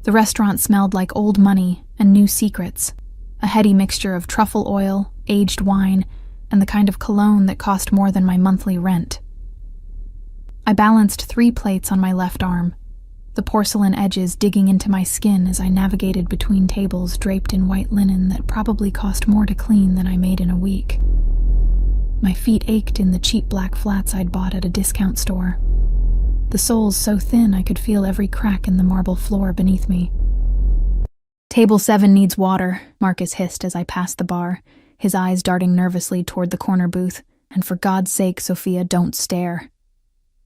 The restaurant smelled like old money and new secrets, a heady mixture of truffle oil, aged wine, and the kind of cologne that cost more than my monthly rent. I balanced 3 plates on my left arm, the porcelain edges digging into my skin as I navigated between tables draped in white linen that probably cost more to clean than I made in a week. My feet ached in the cheap black flats I'd bought at a discount store, the soles so thin I could feel every crack in the marble floor beneath me. "Table 7 needs water," Marcus hissed as I passed the bar, his eyes darting nervously toward the corner booth. "And for God's sake, Sophia, don't stare."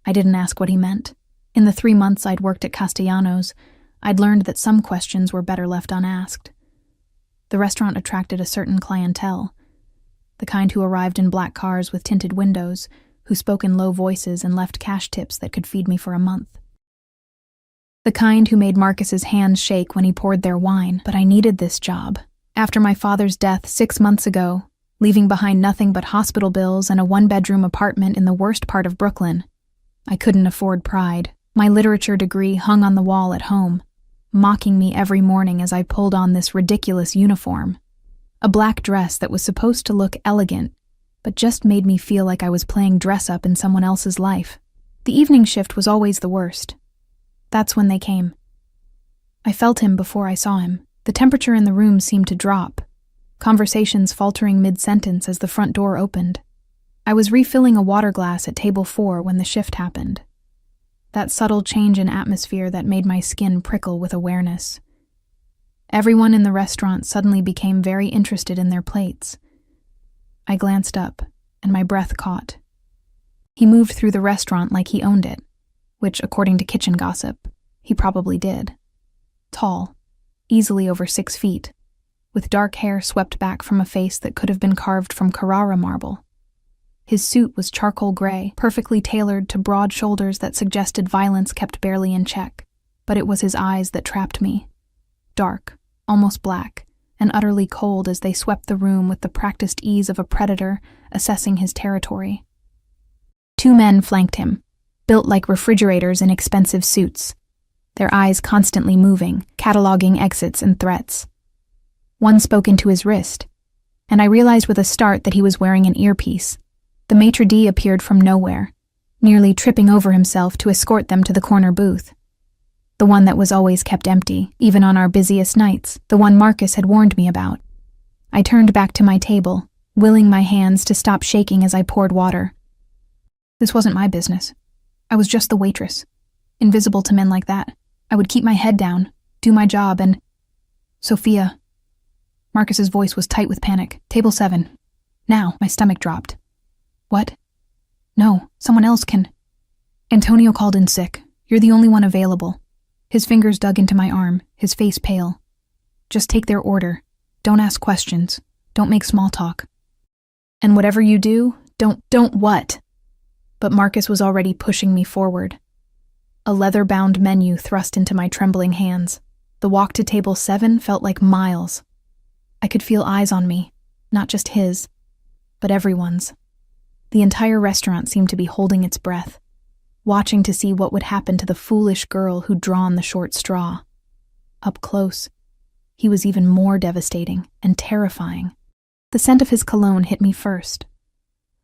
I didn't ask what he meant. In the 3 months I'd worked at Castellanos, I'd learned that some questions were better left unasked. The restaurant attracted a certain clientele, the kind who arrived in black cars with tinted windows, who spoke in low voices and left cash tips that could feed me for a month. The kind who made Marcus's hands shake when he poured their wine, but I needed this job. After my father's death 6 months ago, leaving behind nothing but hospital bills and a 1-bedroom apartment in the worst part of Brooklyn, I couldn't afford pride. My literature degree hung on the wall at home, mocking me every morning as I pulled on this ridiculous uniform. A black dress that was supposed to look elegant, but just made me feel like I was playing dress-up in someone else's life. The evening shift was always the worst. That's when they came. I felt him before I saw him. The temperature in the room seemed to drop, conversations faltering mid-sentence as the front door opened. I was refilling a water glass at table 4 when the shift happened. That subtle change in atmosphere that made my skin prickle with awareness. Everyone in the restaurant suddenly became very interested in their plates. I glanced up, and my breath caught. He moved through the restaurant like he owned it, which, according to kitchen gossip, he probably did. Tall, easily over 6 feet, with dark hair swept back from a face that could have been carved from Carrara marble. His suit was charcoal gray, perfectly tailored to broad shoulders that suggested violence kept barely in check, but it was his eyes that trapped me. Dark, almost black, and utterly cold as they swept the room with the practiced ease of a predator assessing his territory. 2 men flanked him, built like refrigerators in expensive suits, their eyes constantly moving, cataloging exits and threats. One spoke into his wrist, and I realized with a start that he was wearing an earpiece. The maitre d' appeared from nowhere, nearly tripping over himself to escort them to the corner booth. The one that was always kept empty, even on our busiest nights, the one Marcus had warned me about. I turned back to my table, willing my hands to stop shaking as I poured water. This wasn't my business. I was just the waitress. Invisible to men like that. I would keep my head down, do my job, and... Sophia. Marcus's voice was tight with panic. "Table 7. Now." My stomach dropped. "What?" "No, someone else can." "Antonio called in sick. You're the only one available." His fingers dug into my arm, his face pale. "Just take their order. Don't ask questions. Don't make small talk. And whatever you do, don't what?" But Marcus was already pushing me forward. A leather-bound menu thrust into my trembling hands. The walk to table 7 felt like miles. I could feel eyes on me, not just his, but everyone's. The entire restaurant seemed to be holding its breath, watching to see what would happen to the foolish girl who'd drawn the short straw. Up close, he was even more devastating and terrifying. The scent of his cologne hit me first.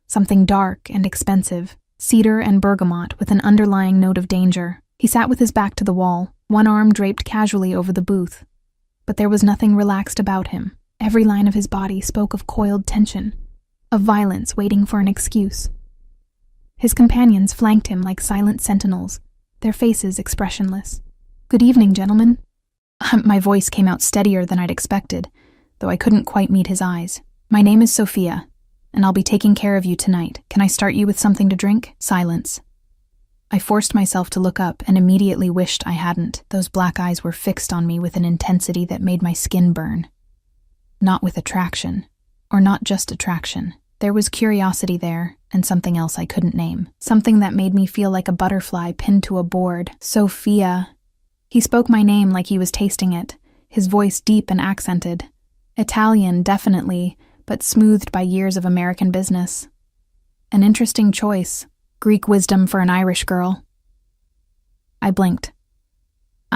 Something dark and expensive, cedar and bergamot with an underlying note of danger. He sat with his back to the wall, one arm draped casually over the booth. But there was nothing relaxed about him. Every line of his body spoke of coiled tension, of violence waiting for an excuse. His companions flanked him like silent sentinels, their faces expressionless. "Good evening, gentlemen." My voice came out steadier than I'd expected, though I couldn't quite meet his eyes. "My name is Sophia, and I'll be taking care of you tonight. Can I start you with something to drink?" Silence. I forced myself to look up and immediately wished I hadn't. Those black eyes were fixed on me with an intensity that made my skin burn. Not with attraction, or not just attraction. There was curiosity there, and something else I couldn't name. Something that made me feel like a butterfly pinned to a board. Sophia. He spoke my name like he was tasting it, his voice deep and accented. Italian, definitely, but smoothed by years of American business. An interesting choice. Greek wisdom for an Irish girl. I blinked.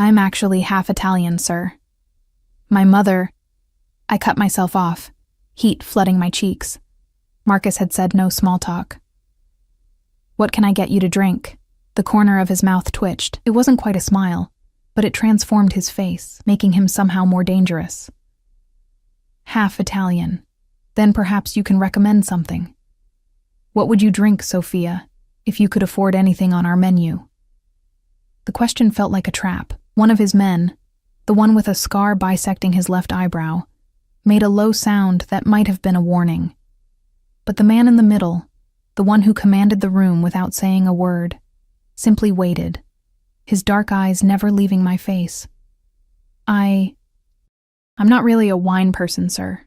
I'm actually half Italian, sir. My mother... I cut myself off, heat flooding my cheeks. Marcus had said no small talk. What can I get you to drink? The corner of his mouth twitched. It wasn't quite a smile, but it transformed his face, making him somehow more dangerous. Half Italian. Then perhaps you can recommend something. What would you drink, Sophia, if you could afford anything on our menu? The question felt like a trap. One of his men, the one with a scar bisecting his left eyebrow, made a low sound that might have been a warning. But the man in the middle, the one who commanded the room without saying a word, simply waited, his dark eyes never leaving my face. I'm not really a wine person, sir.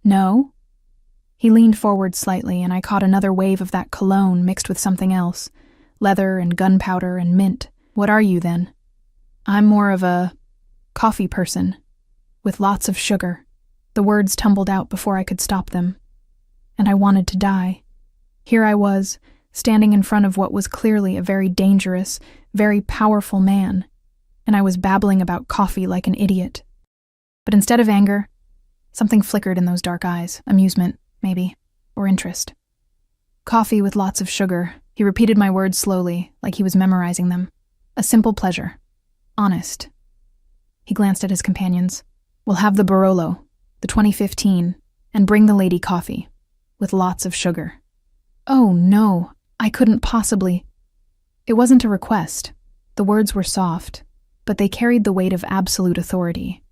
No? He leaned forward slightly, and I caught another wave of that cologne mixed with something else, leather and gunpowder and mint. What are you, then? I'm more of a coffee person, with lots of sugar. The words tumbled out before I could stop them, and I wanted to die. Here I was, standing in front of what was clearly a very dangerous, very powerful man, and I was babbling about coffee like an idiot. But instead of anger, something flickered in those dark eyes. Amusement, maybe, or interest. Coffee with lots of sugar. He repeated my words slowly, like he was memorizing them. A simple pleasure. Honest. He glanced at his companions. We'll have the Barolo, the 2015, and bring the lady coffee, with lots of sugar. Oh, no, I couldn't possibly. It wasn't a request. The words were soft, but they carried the weight of absolute authority.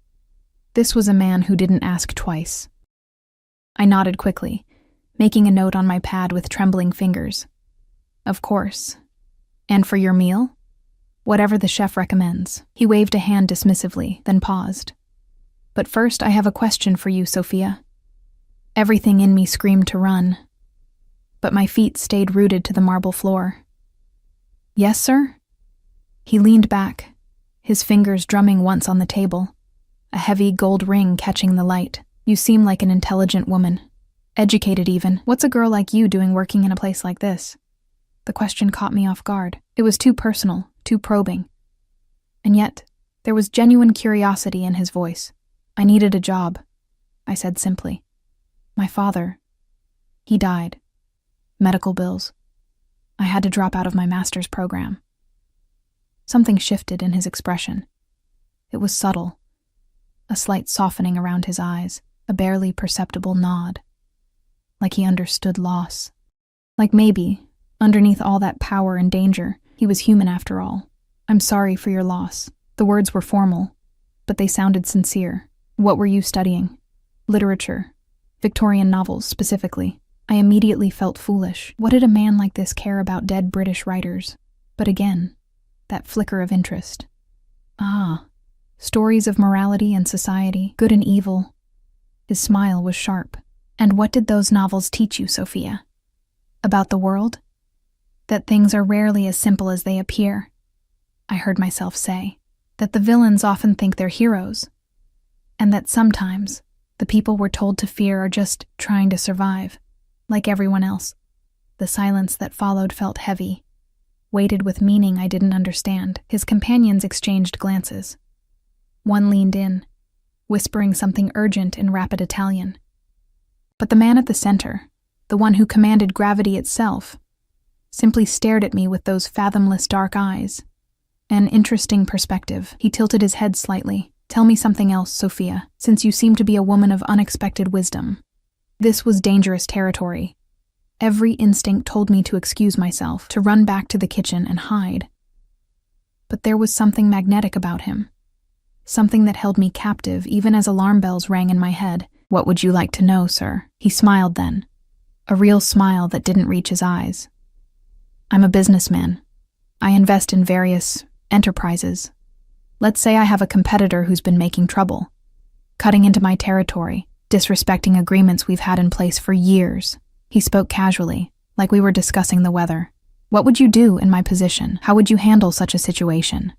This was a man who didn't ask twice. I nodded quickly, making a note on my pad with trembling fingers. Of course. And for your meal? Whatever the chef recommends. He waved a hand dismissively, then paused. But first, I have a question for you, Sophia. Everything in me screamed to run, but my feet stayed rooted to the marble floor. Yes, sir? He leaned back, his fingers drumming once on the table, a heavy gold ring catching the light. You seem like an intelligent woman. Educated even. What's a girl like you doing working in a place like this? The question caught me off guard. It was too personal, too probing. And yet, there was genuine curiosity in his voice. I needed a job, I said simply. My father, he died. Medical bills. I had to drop out of my master's program. Something shifted in his expression. It was subtle. A slight softening around his eyes, a barely perceptible nod. Like he understood loss. Like maybe, underneath all that power and danger, he was human after all. I'm sorry for your loss. The words were formal, but they sounded sincere. What were you studying? Literature. Victorian novels, specifically. I immediately felt foolish. What did a man like this care about dead British writers? But again, that flicker of interest. Stories of morality and society, good and evil. His smile was sharp. And what did those novels teach you, Sophia? About the world? That things are rarely as simple as they appear. I heard myself say. That the villains often think they're heroes. And that sometimes the people we're told to fear are just trying to survive, like everyone else. The silence that followed felt heavy, weighted with meaning I didn't understand. His companions exchanged glances. One leaned in, whispering something urgent in rapid Italian. But the man at the center, the one who commanded gravity itself, simply stared at me with those fathomless dark eyes. An interesting perspective. He tilted his head slightly. Tell me something else, Sophia, since you seem to be a woman of unexpected wisdom. This was dangerous territory. Every instinct told me to excuse myself, to run back to the kitchen and hide. But there was something magnetic about him. Something that held me captive even as alarm bells rang in my head. What would you like to know, sir? He smiled then. A real smile that didn't reach his eyes. I'm a businessman. I invest in various enterprises. Let's say I have a competitor who's been making trouble, cutting into my territory, disrespecting agreements we've had in place for years. He spoke casually, like we were discussing the weather. What would you do in my position? How would you handle such a situation?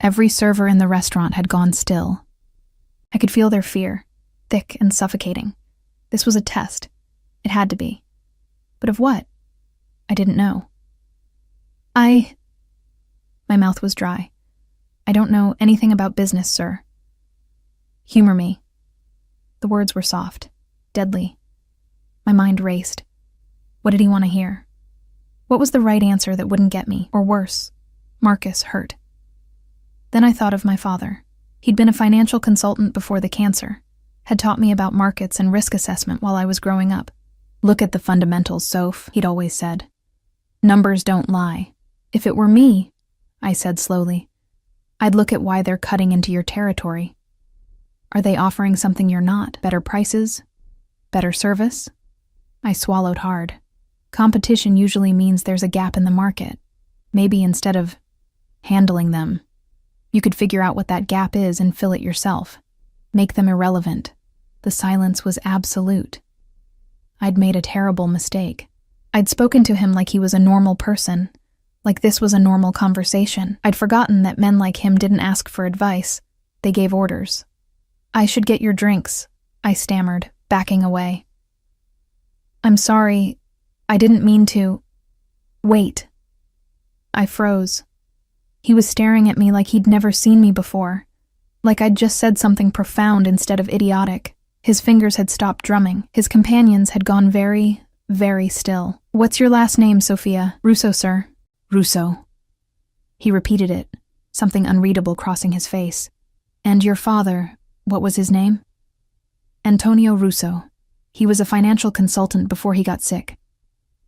Every server in the restaurant had gone still. I could feel their fear, thick and suffocating. This was a test. It had to be. But of what? I didn't know. My mouth was dry. I don't know anything about business, sir. Humor me. The words were soft, deadly. My mind raced. What did he want to hear? What was the right answer that wouldn't get me, or worse, Marcus hurt? Then I thought of my father. He'd been a financial consultant before the cancer, had taught me about markets and risk assessment while I was growing up. Look at the fundamentals, Soph, he'd always said. Numbers don't lie. If it were me, I said slowly, I'd look at why they're cutting into your territory. Are they offering something you're not? Better prices? Better service? I swallowed hard. Competition usually means there's a gap in the market. Maybe instead of handling them, you could figure out what that gap is and fill it yourself. Make them irrelevant. The silence was absolute. I'd made a terrible mistake. I'd spoken to him like he was a normal person, like this was a normal conversation. I'd forgotten that men like him didn't ask for advice. They gave orders. I should get your drinks, I stammered, backing away. I'm sorry. I didn't mean to. Wait. I froze. He was staring at me like he'd never seen me before, like I'd just said something profound instead of idiotic. His fingers had stopped drumming. His companions had gone very, very still. What's your last name, Sophia? Russo, sir. Russo. He repeated it, something unreadable crossing his face. And your father, what was his name? Antonio Russo. He was a financial consultant before he got sick.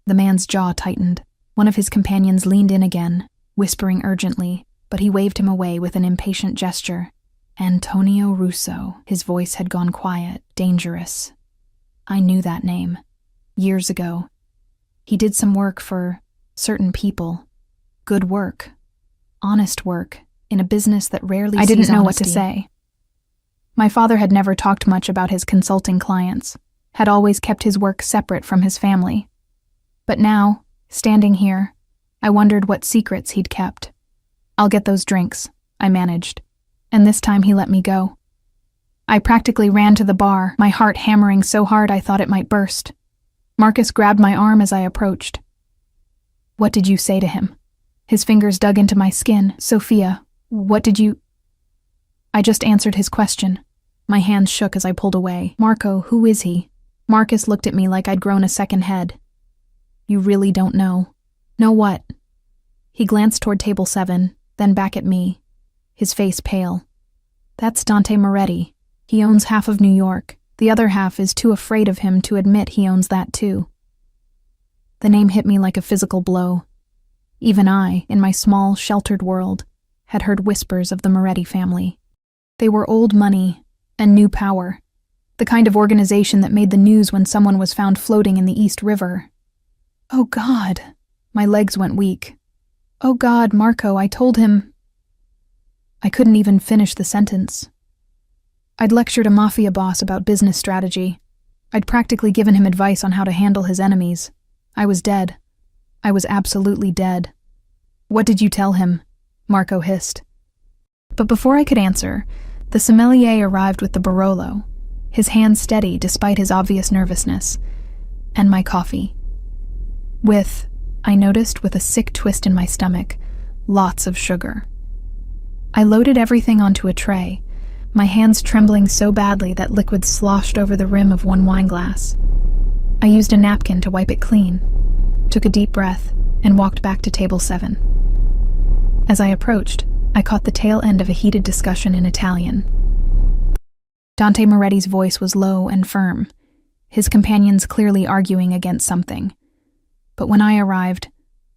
The man's jaw tightened. One of his companions leaned in again, whispering urgently, but he waved him away with an impatient gesture. Antonio Russo. His voice had gone quiet, dangerous. I knew that name. Years ago. He did some work for certain people. Good work. Honest work, in a business that rarely sees honesty. I didn't know what to say. My father had never talked much about his consulting clients, had always kept his work separate from his family. But now, standing here, I wondered what secrets he'd kept. I'll get those drinks, I managed, and this time he let me go. I practically ran to the bar, my heart hammering so hard I thought it might burst. Marcus grabbed my arm as I approached. What did you say to him? His fingers dug into my skin. Sophia, what did you... I just answered his question. My hands shook as I pulled away. Marco, who is he? Marcus looked at me like I'd grown a second head. You really don't know. Know what? He glanced toward table 7, then back at me, his face pale. That's Dante Moretti. He owns half of New York. The other half is too afraid of him to admit he owns that too. The name hit me like a physical blow. Even I, in my small, sheltered world, had heard whispers of the Moretti family. They were old money and new power, the kind of organization that made the news when someone was found floating in the East River. Oh God, my legs went weak. Oh God, Marco, I told him... I couldn't even finish the sentence. I'd lectured a Mafia boss about business strategy. I'd practically given him advice on how to handle his enemies. I was dead. I was absolutely dead. What did you tell him? Marco hissed. But before I could answer, the sommelier arrived with the Barolo, his hand steady despite his obvious nervousness, and my coffee. I noticed with a sick twist in my stomach, lots of sugar. I loaded everything onto a tray, my hands trembling so badly that liquid sloshed over the rim of one wineglass. I used a napkin to wipe it clean, took a deep breath, and walked back to table 7. As I approached, I caught the tail end of a heated discussion in Italian. Dante Moretti's voice was low and firm, his companions clearly arguing against something. But when I arrived,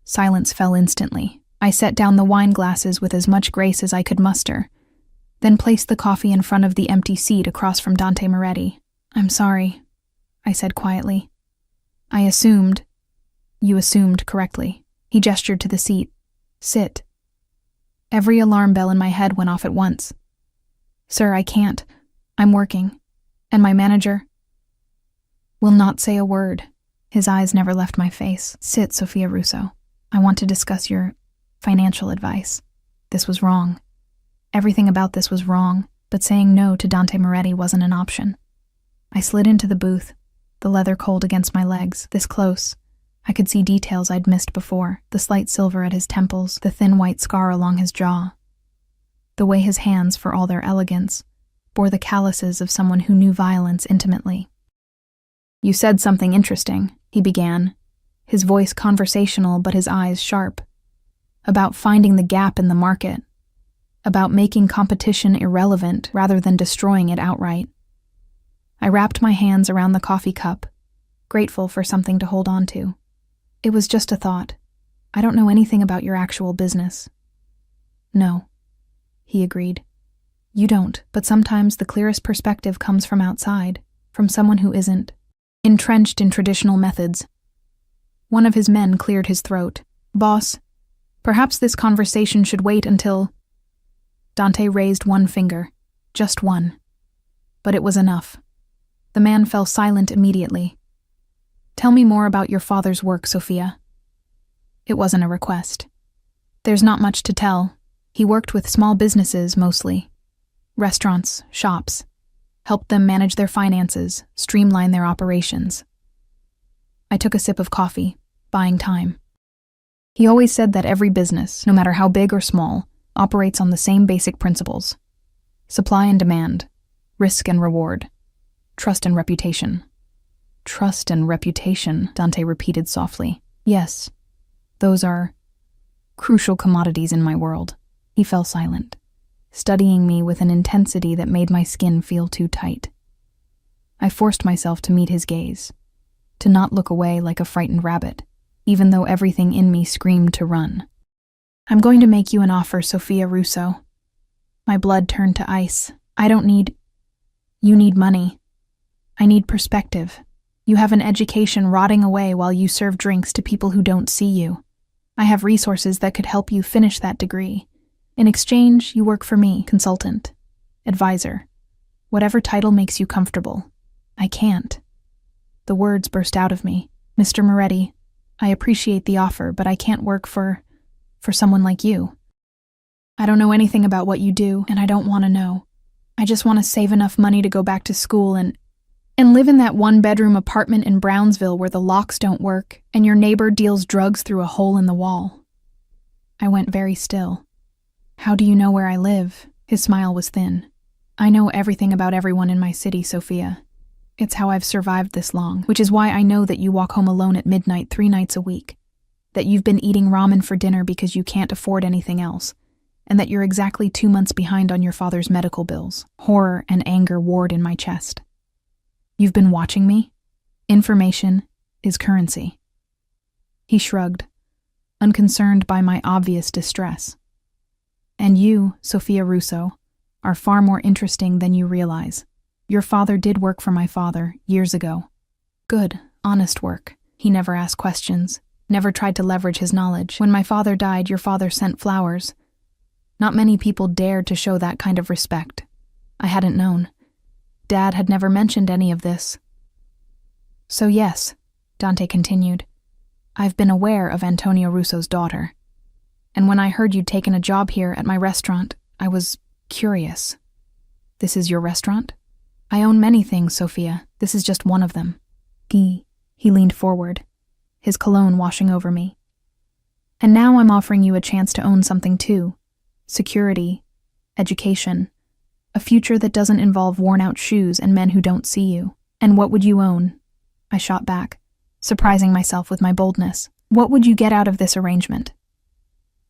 silence fell instantly. I set down the wine glasses with as much grace as I could muster, then placed the coffee in front of the empty seat across from Dante Moretti. I'm sorry, I said quietly. I assumed. You assumed correctly. He gestured to the seat. Sit. Every alarm bell in my head went off at once. Sir, I can't. I'm working. And my manager will not say a word. His eyes never left my face. Sit, Sophia Russo. I want to discuss your financial advice. This was wrong. Everything about this was wrong, but saying no to Dante Moretti wasn't an option. I slid into the booth, the leather cold against my legs, this close. I could see details I'd missed before, the slight silver at his temples, the thin white scar along his jaw. the way his hands, for all their elegance, bore the calluses of someone who knew violence intimately. "You said something interesting," he began, his voice conversational but his eyes sharp. "About finding the gap in the market. About making competition irrelevant rather than destroying it outright." I wrapped my hands around the coffee cup, grateful for something to hold on to. "It was just a thought. I don't know anything about your actual business." "No," he agreed. "You don't, but sometimes the clearest perspective comes from outside, from someone who isn't entrenched in traditional methods." One of his men cleared his throat. "Boss, perhaps this conversation should wait until—" Dante raised one finger, just one. But it was enough. The man fell silent immediately. "Tell me more about your father's work, Sophia." It wasn't a request. "There's not much to tell. He worked with small businesses, mostly. Restaurants, shops. Helped them manage their finances, streamline their operations." I took a sip of coffee, buying time. "He always said that every business, no matter how big or small, operates on the same basic principles. Supply and demand, risk and reward, trust and reputation." "Trust and reputation," Dante repeated softly. "Yes, those are crucial commodities in my world." He fell silent, studying me with an intensity that made my skin feel too tight. I forced myself to meet his gaze, to not look away like a frightened rabbit, even though everything in me screamed to run. "I'm going to make you an offer, Sophia Russo." My blood turned to ice. You need money. I need perspective. You have an education rotting away while you serve drinks to people who don't see you. I have resources that could help you finish that degree. In exchange, you work for me, consultant, advisor, whatever title makes you comfortable. I can't. The words burst out of me. "Mr. Moretti, I appreciate the offer, but I can't work for someone like you. I don't know anything about what you do, and I don't want to know. I just want to save enough money to go back to school and live in that one-bedroom apartment in Brownsville where the locks don't work and your neighbor deals drugs through a hole in the wall." I went very still. "How do you know where I live?" His smile was thin. "I know everything about everyone in my city, Sophia. It's how I've survived this long, which is why I know that you walk home alone at midnight 3 nights a week, that you've been eating ramen for dinner because you can't afford anything else, and that you're exactly 2 months behind on your father's medical bills." Horror and anger warred in my chest. "You've been watching me? Information is currency." He shrugged, unconcerned by my obvious distress. "And you, Sophia Russo, are far more interesting than you realize. Your father did work for my father years ago. Good, honest work. He never asked questions, never tried to leverage his knowledge. When my father died, your father sent flowers. Not many people dared to show that kind of respect. I hadn't known. Dad had never mentioned any of this." "So yes," Dante continued, "I've been aware of Antonio Russo's daughter. And when I heard you'd taken a job here at my restaurant, I was curious." "This is your restaurant?" "I own many things, Sophia. This is just one of them." He leaned forward, his cologne washing over me. "And now I'm offering you a chance to own something too. Security, education, a future that doesn't involve worn-out shoes and men who don't see you." "And what would you own?" I shot back, surprising myself with my boldness. "What would you get out of this arrangement?"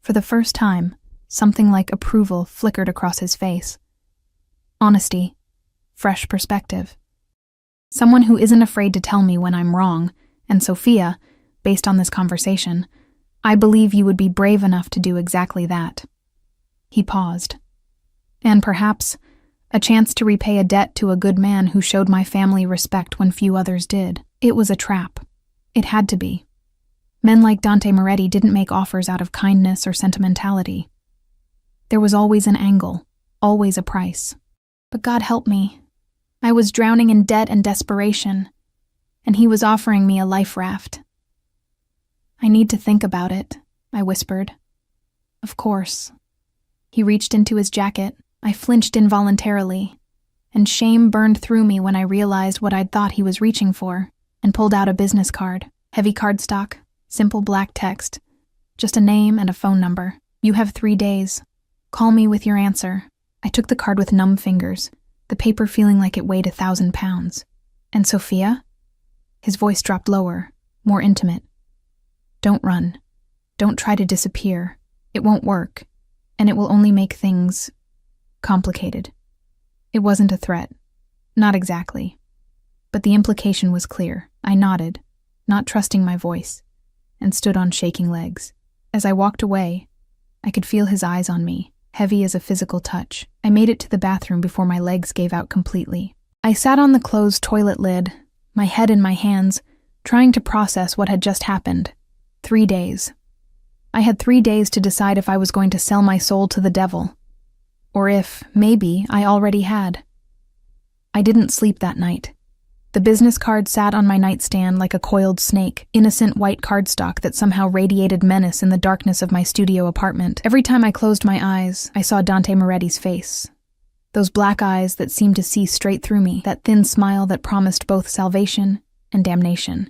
For the first time, something like approval flickered across his face. Honesty, fresh perspective. Someone who isn't afraid to tell me when I'm wrong, and Sophia, based on this conversation, I believe you would be brave enough to do exactly that. He paused. "And perhaps a chance to repay a debt to a good man who showed my family respect when few others did." It was a trap. It had to be. Men like Dante Moretti didn't make offers out of kindness or sentimentality. There was always an angle, always a price. But God help me. I was drowning in debt and desperation, and he was offering me a life raft. "I need to think about it," I whispered. "Of course." He reached into his jacket. I flinched involuntarily, and shame burned through me when I realized what I'd thought he was reaching for, and pulled out a business card. Heavy cardstock, simple black text, just a name and a phone number. "You have 3 days. Call me with your answer. I took the card with numb fingers, the paper feeling like it weighed 1,000 pounds. And Sophia? His voice dropped lower, more intimate. Don't run. Don't try to disappear. It won't work, and it will only make things complicated. It wasn't a threat. Not exactly. But the implication was clear. I nodded, not trusting my voice, and stood on shaking legs. As I walked away, I could feel his eyes on me, heavy as a physical touch. I made it to the bathroom before my legs gave out completely. I sat on the closed toilet lid, my head in my hands, trying to process what had just happened. 3 days. I had 3 days to decide if I was going to sell my soul to the devil, or if, maybe, I already had. I didn't sleep that night. The business card sat on my nightstand like a coiled snake, innocent white cardstock that somehow radiated menace in the darkness of my studio apartment. Every time I closed my eyes, I saw Dante Moretti's face. Those black eyes that seemed to see straight through me, that thin smile that promised both salvation and damnation.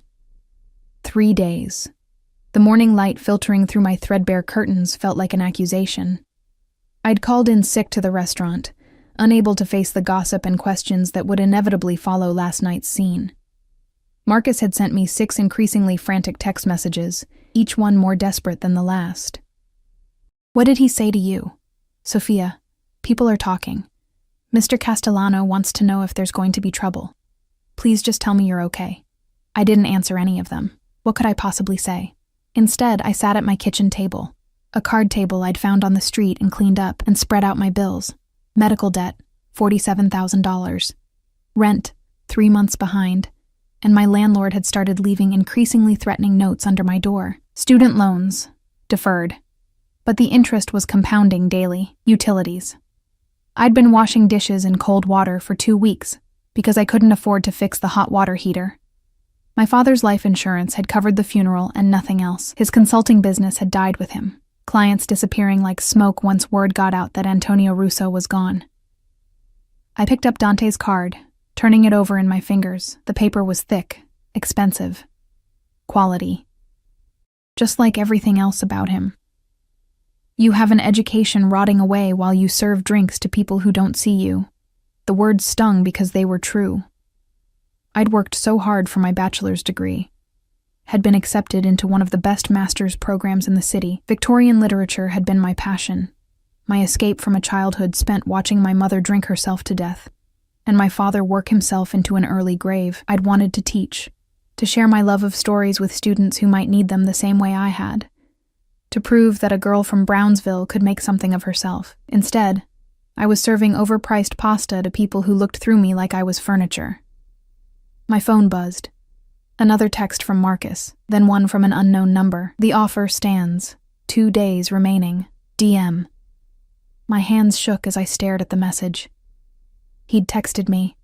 3 days. The morning light filtering through my threadbare curtains felt like an accusation. I'd called in sick to the restaurant, unable to face the gossip and questions that would inevitably follow last night's scene. Marcus had sent me 6 increasingly frantic text messages, each one more desperate than the last. What did he say to you? Sophia, people are talking. Mr. Castellano wants to know if there's going to be trouble. Please just tell me you're okay. I didn't answer any of them. What could I possibly say? Instead, I sat at my kitchen table, a card table I'd found on the street and cleaned up, and spread out my bills. Medical debt, $47,000. Rent, 3 months behind. And my landlord had started leaving increasingly threatening notes under my door. Student loans, deferred. But the interest was compounding daily. Utilities. I'd been washing dishes in cold water for 2 weeks because I couldn't afford to fix the hot water heater. My father's life insurance had covered the funeral and nothing else. His consulting business had died with him, clients disappearing like smoke once word got out that Antonio Russo was gone. I picked up Dante's card, turning it over in my fingers. The paper was thick, expensive, quality. Just like everything else about him. You have an education rotting away while you serve drinks to people who don't see you. The words stung because they were true. I'd worked so hard for my bachelor's degree, had been accepted into one of the best master's programs in the city. Victorian literature had been my passion, my escape from a childhood spent watching my mother drink herself to death, and my father work himself into an early grave. I'd wanted to teach, to share my love of stories with students who might need them the same way I had, to prove that a girl from Brownsville could make something of herself. Instead, I was serving overpriced pasta to people who looked through me like I was furniture. My phone buzzed. Another text from Marcus, then one from an unknown number. The offer stands. 2 days remaining. DM. My hands shook as I stared at the message. He'd texted me.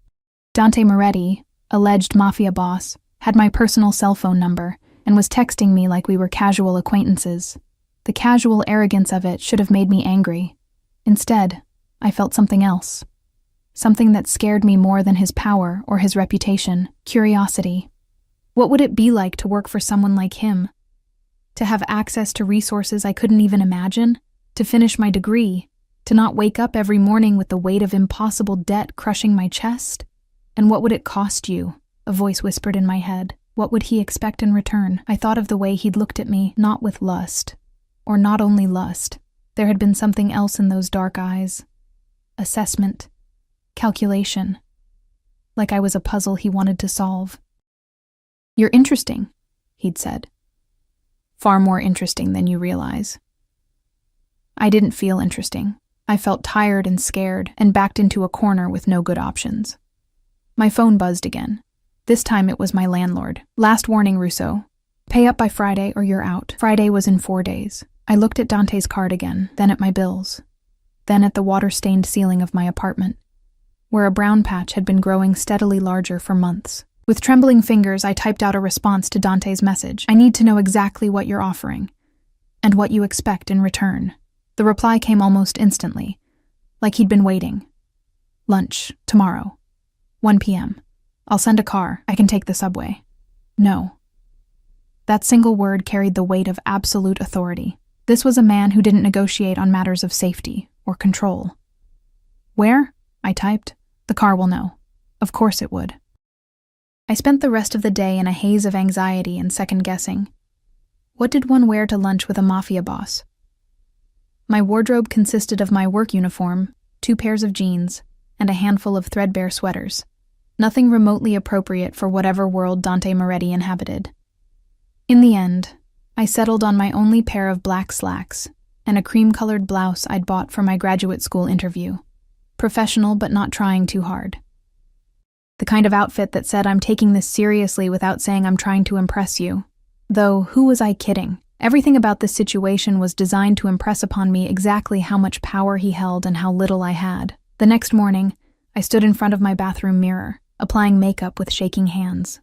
Dante Moretti, alleged Mafia boss, had my personal cell phone number and was texting me like we were casual acquaintances. The casual arrogance of it should have made me angry. Instead, I felt something else. Something that scared me more than his power or his reputation. Curiosity. What would it be like to work for someone like him? To have access to resources I couldn't even imagine? To finish my degree? To not wake up every morning with the weight of impossible debt crushing my chest? And what would it cost you? A voice whispered in my head. What would he expect in return? I thought of the way he'd looked at me, not with lust. Or not only lust. There had been something else in those dark eyes. Assessment. Calculation. Like I was a puzzle he wanted to solve. You're interesting, he'd said. Far more interesting than you realize. I didn't feel interesting. I felt tired and scared and backed into a corner with no good options. My phone buzzed again. This time it was my landlord. Last warning, Russo. Pay up by Friday or you're out. Friday was in 4 days. I looked at Dante's card again, then at my bills, then at the water-stained ceiling of my apartment, where a brown patch had been growing steadily larger for months. With trembling fingers, I typed out a response to Dante's message. I need to know exactly what you're offering, and what you expect in return. The reply came almost instantly, like he'd been waiting. Lunch, tomorrow, 1 p.m. I'll send a car. I can take the subway. No. That single word carried the weight of absolute authority. This was a man who didn't negotiate on matters of safety or control. "Where?" I typed. "The car will know." Of course it would. I spent the rest of the day in a haze of anxiety and second-guessing. What did one wear to lunch with a mafia boss? My wardrobe consisted of my work uniform, 2 pairs of jeans, and a handful of threadbare sweaters. Nothing remotely appropriate for whatever world Dante Moretti inhabited. In the end, I settled on my only pair of black slacks and a cream-colored blouse I'd bought for my graduate school interview. Professional but not trying too hard. The kind of outfit that said I'm taking this seriously without saying I'm trying to impress you. Though, who was I kidding? Everything about this situation was designed to impress upon me exactly how much power he held and how little I had. The next morning, I stood in front of my bathroom mirror, applying makeup with shaking hands.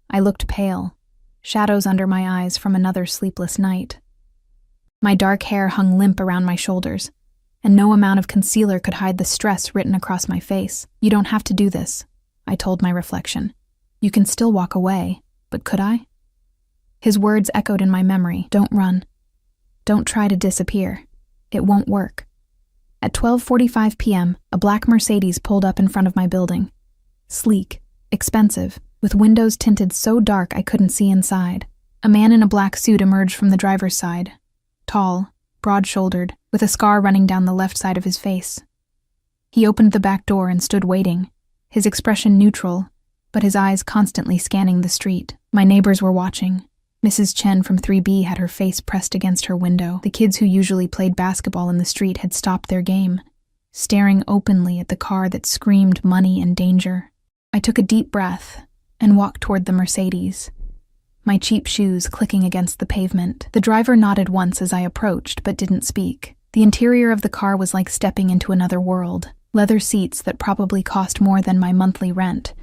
I looked pale, shadows under my eyes from another sleepless night. My dark hair hung limp around my shoulders, and no amount of concealer could hide the stress written across my face. "You don't have to do this," I told my reflection. "You can still walk away, but could I?" His words echoed in my memory. "Don't run. Don't try to disappear. It won't work." At 12:45 p.m., a black Mercedes pulled up in front of my building. Sleek, expensive, with windows tinted so dark I couldn't see inside. A man in a black suit emerged from the driver's side. Tall, broad-shouldered, with a scar running down the left side of his face. He opened the back door and stood waiting, his expression neutral, but his eyes constantly scanning the street. My neighbors were watching. Mrs. Chen from 3B had her face pressed against her window. The kids who usually played basketball in the street had stopped their game, staring openly at the car that screamed money and danger. I took a deep breath and walked toward the Mercedes, my cheap shoes clicking against the pavement. The driver nodded once as I approached, but didn't speak. The interior of the car was like stepping into another world. Leather seats that probably cost more than my monthly rent,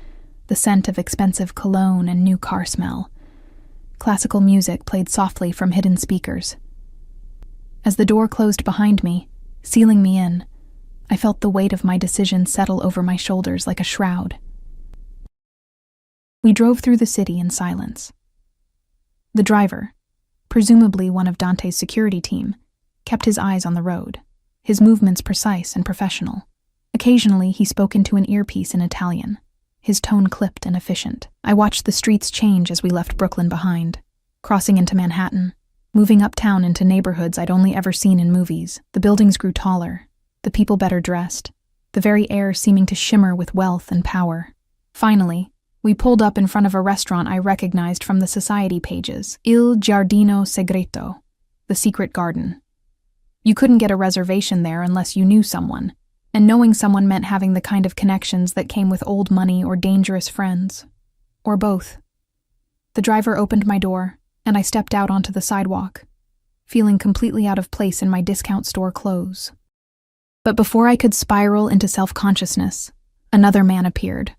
the scent of expensive cologne and new car smell. Classical music played softly from hidden speakers. As the door closed behind me, sealing me in, I felt the weight of my decision settle over my shoulders like a shroud. We drove through the city in silence. The driver, presumably one of Dante's security team, kept his eyes on the road, his movements precise and professional. Occasionally, he spoke into an earpiece in Italian, his tone clipped and efficient. I watched the streets change as we left Brooklyn behind, crossing into Manhattan, moving uptown into neighborhoods I'd only ever seen in movies. The buildings grew taller, the people better dressed, the very air seeming to shimmer with wealth and power. Finally, we pulled up in front of a restaurant I recognized from the society pages, Il Giardino Segreto, the secret garden. You couldn't get a reservation there unless you knew someone, and knowing someone meant having the kind of connections that came with old money or dangerous friends. Or both. The driver opened my door, and I stepped out onto the sidewalk, feeling completely out of place in my discount store clothes. But before I could spiral into self-consciousness, another man appeared.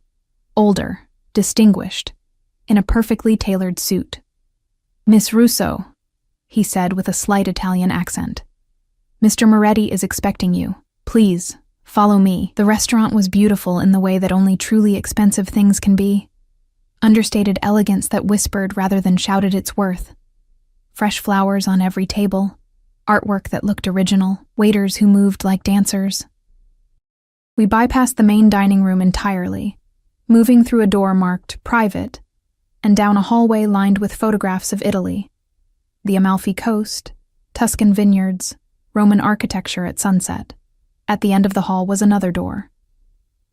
Older, distinguished, in a perfectly tailored suit. "Miss Russo," he said with a slight Italian accent. "Mr. Moretti is expecting you. Please, follow me." The restaurant was beautiful in the way that only truly expensive things can be. Understated elegance that whispered rather than shouted its worth. Fresh flowers on every table, artwork that looked original, waiters who moved like dancers. We bypassed the main dining room entirely, moving through a door marked "Private" and down a hallway lined with photographs of Italy, the Amalfi Coast, Tuscan vineyards, Roman architecture at sunset. At the end of the hall was another door.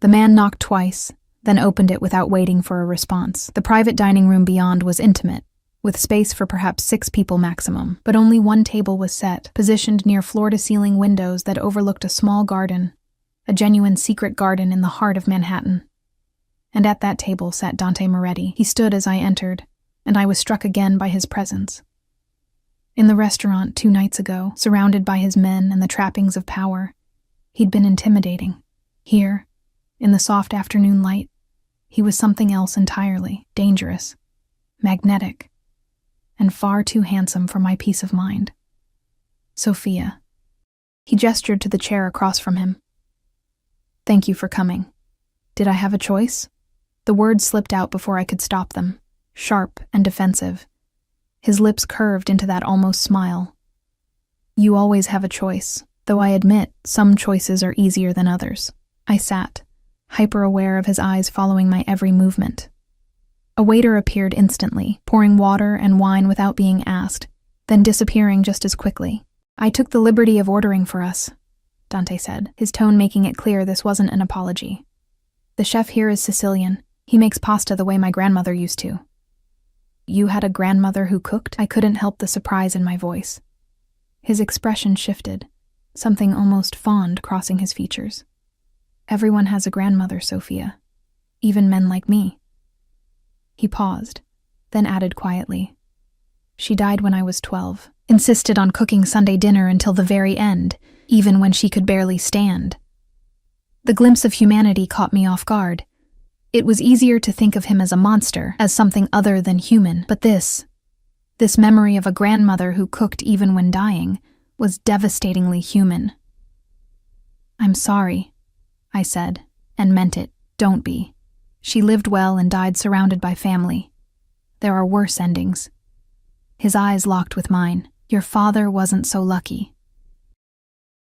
The man knocked twice, then opened it without waiting for a response. The private dining room beyond was intimate, with space for perhaps 6 people maximum, but only one table was set, positioned near floor-to-ceiling windows that overlooked a small garden, a genuine secret garden in the heart of Manhattan. And at that table sat Dante Moretti. He stood as I entered, and I was struck again by his presence. In the restaurant 2 nights ago, surrounded by his men and the trappings of power, he'd been intimidating. Here, in the soft afternoon light, he was something else entirely, dangerous, magnetic, and far too handsome for my peace of mind. "Sophia." He gestured to the chair across from him. "Thank you for coming. Did I have a choice?" The words slipped out before I could stop them, sharp and defensive. His lips curved into that almost smile. "You always have a choice," though I admit some choices are easier than others. I sat, hyper-aware of his eyes following my every movement. A waiter appeared instantly, pouring water and wine without being asked, then disappearing just as quickly. "I took the liberty of ordering for us," Dante said, his tone making it clear this wasn't an apology. "The chef here is Sicilian. He makes pasta the way my grandmother used to." "You had a grandmother who cooked?" I couldn't help the surprise in my voice. His expression shifted, something almost fond crossing his features. "Everyone has a grandmother, Sophia. Even men like me." He paused, then added quietly, "She died when I was 12, insisted on cooking Sunday dinner until the very end, even when she could barely stand." The glimpse of humanity caught me off guard. It was easier to think of him as a monster, as something other than human, but this memory of a grandmother who cooked even when dying, was devastatingly human. "I'm sorry," I said, and meant it. "Don't be. She lived well and died surrounded by family. There are worse endings." His eyes locked with mine. "Your father wasn't so lucky."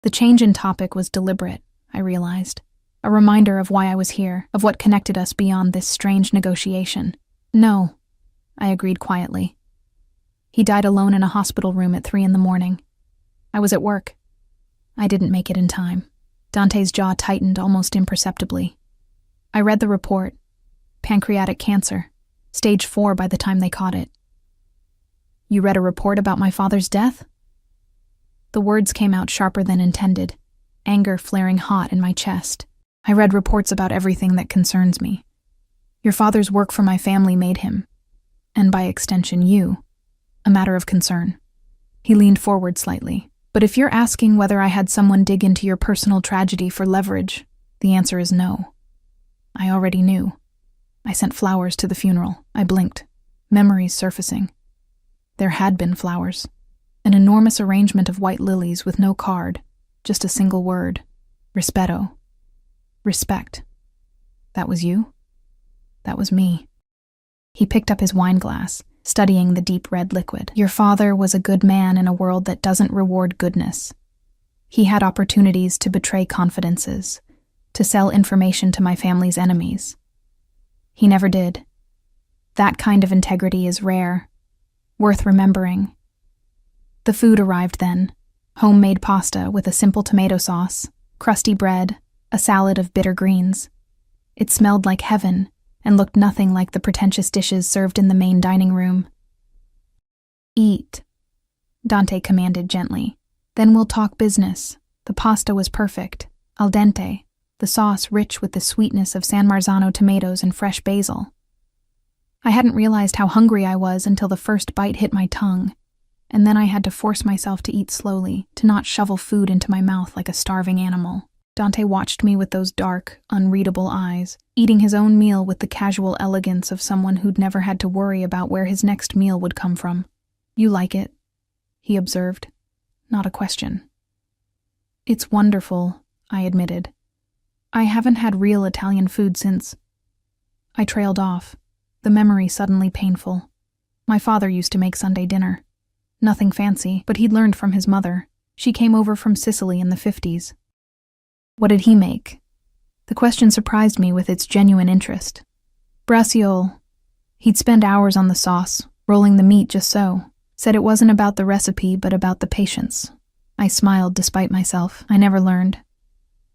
The change in topic was deliberate, I realized. A reminder of why I was here, of what connected us beyond this strange negotiation. "No," I agreed quietly. "He died alone in a hospital room at 3 a.m. I was at work. I didn't make it in time." Dante's jaw tightened almost imperceptibly. "I read the report. Pancreatic cancer. Stage 4 by the time they caught it." "You read a report about my father's death?" The words came out sharper than intended, anger flaring hot in my chest. "I read reports about everything that concerns me. Your father's work for my family made him, and by extension you, a matter of concern." He leaned forward slightly. "But if you're asking whether I had someone dig into your personal tragedy for leverage, the answer is no. I already knew. I sent flowers to the funeral." I blinked, memories surfacing. There had been flowers. An enormous arrangement of white lilies with no card, just a single word. Rispetto. Respect. That was you? That was me. He picked up his wine glass, studying the deep red liquid. "Your father was a good man in a world that doesn't reward goodness. He had opportunities to betray confidences, to sell information to my family's enemies. He never did. That kind of integrity is rare, worth remembering." The food arrived then. Homemade pasta with a simple tomato sauce, crusty bread, a salad of bitter greens. It smelled like heaven and looked nothing like the pretentious dishes served in the main dining room. "Eat," Dante commanded gently. "Then we'll talk business." The pasta was perfect, al dente, the sauce rich with the sweetness of San Marzano tomatoes and fresh basil. I hadn't realized how hungry I was until the first bite hit my tongue, and then I had to force myself to eat slowly, to not shovel food into my mouth like a starving animal. Dante watched me with those dark, unreadable eyes, eating his own meal with the casual elegance of someone who'd never had to worry about where his next meal would come from. "You like it?" he observed. Not a question. "It's wonderful," I admitted. "I haven't had real Italian food since—" I trailed off, the memory suddenly painful. My father used to make Sunday dinner. Nothing fancy, but he'd learned from his mother. She came over from Sicily in the 50s. "What did he make?" The question surprised me with its genuine interest. "Braciole." He'd spend hours on the sauce, rolling the meat just so. Said it wasn't about the recipe, but about the patience. I smiled despite myself. I never learned.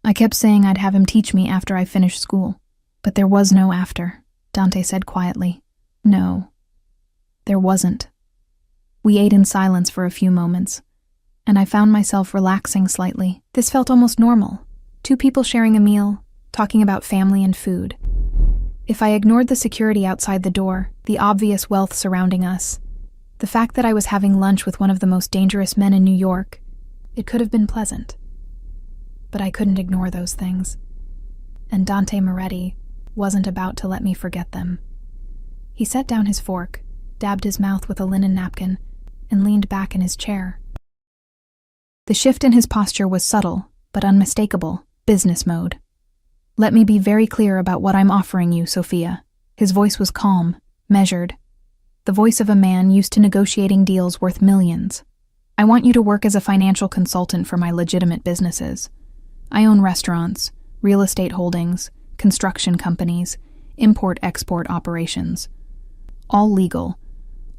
I kept saying I'd have him teach me after I finished school. But there was no after, Dante said quietly. No, there wasn't. We ate in silence for a few moments, and I found myself relaxing slightly. This felt almost normal. Two people sharing a meal, talking about family and food. If I ignored the security outside the door, the obvious wealth surrounding us, the fact that I was having lunch with one of the most dangerous men in New York, it could have been pleasant. But I couldn't ignore those things. And Dante Moretti wasn't about to let me forget them. He set down his fork, dabbed his mouth with a linen napkin, and leaned back in his chair. The shift in his posture was subtle, but unmistakable, business mode. "Let me be very clear about what I'm offering you, Sophia." His voice was calm, measured, the voice of a man used to negotiating deals worth millions. I want you to work as a financial consultant for my legitimate businesses. I own restaurants, real estate holdings, construction companies, import-export operations. All legal,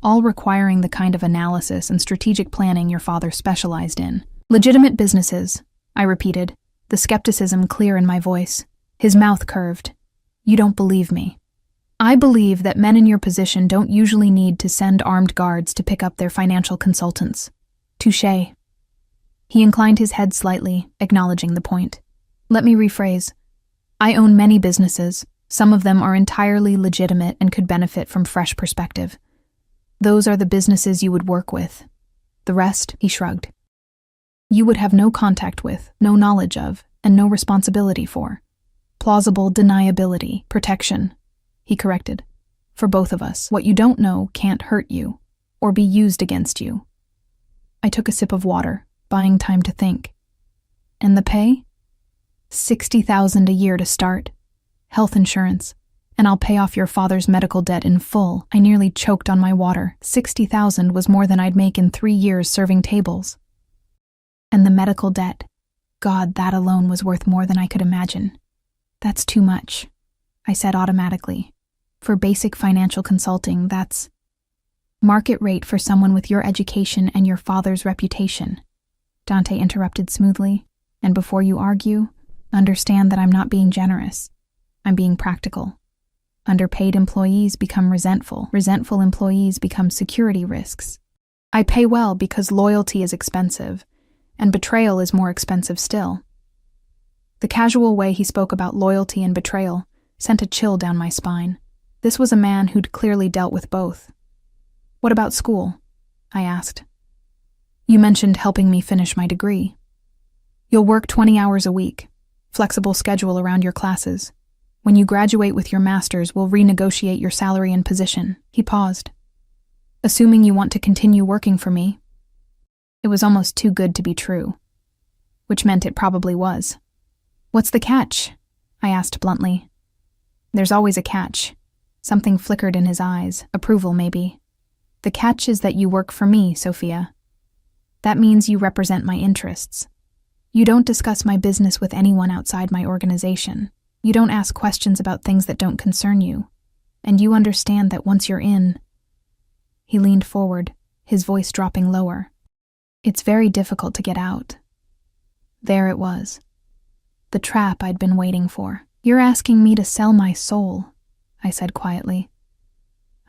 all requiring the kind of analysis and strategic planning your father specialized in. Legitimate businesses, I repeated, the skepticism clear in my voice. His mouth curved. You don't believe me. I believe that men in your position don't usually need to send armed guards to pick up their financial consultants. Touché. He inclined his head slightly, acknowledging the point. Let me rephrase. I own many businesses. Some of them are entirely legitimate and could benefit from fresh perspective. Those are the businesses you would work with. The rest, he shrugged. You would have no contact with, no knowledge of, and no responsibility for. Plausible deniability, protection, he corrected. For both of us, what you don't know can't hurt you, or be used against you. I took a sip of water, buying time to think. And the pay? $60,000 a year to start. Health insurance. And I'll pay off your father's medical debt in full. I nearly choked on my water. $60,000 was more than I'd make in 3 years serving tables. And the medical debt. God, that alone was worth more than I could imagine. That's too much, I said automatically. For basic financial consulting, that's market rate for someone with your education and your father's reputation. Dante interrupted smoothly. And before you argue, understand that I'm not being generous. I'm being practical. Underpaid employees become resentful. Resentful employees become security risks. I pay well because loyalty is expensive, and betrayal is more expensive still. The casual way he spoke about loyalty and betrayal sent a chill down my spine. This was a man who'd clearly dealt with both. What about school? I asked. You mentioned helping me finish my degree. You'll work 20 hours a week, flexible schedule around your classes. When you graduate with your master's, we'll renegotiate your salary and position. He paused. Assuming you want to continue working for me. It was almost too good to be true, which meant it probably was. What's the catch? I asked bluntly. There's always a catch. Something flickered in his eyes, approval maybe. The catch is that you work for me, Sophia. That means you represent my interests. You don't discuss my business with anyone outside my organization. You don't ask questions about things that don't concern you. And you understand that once you're in... He leaned forward, his voice dropping lower. It's very difficult to get out. There it was. The trap I'd been waiting for. You're asking me to sell my soul, I said quietly.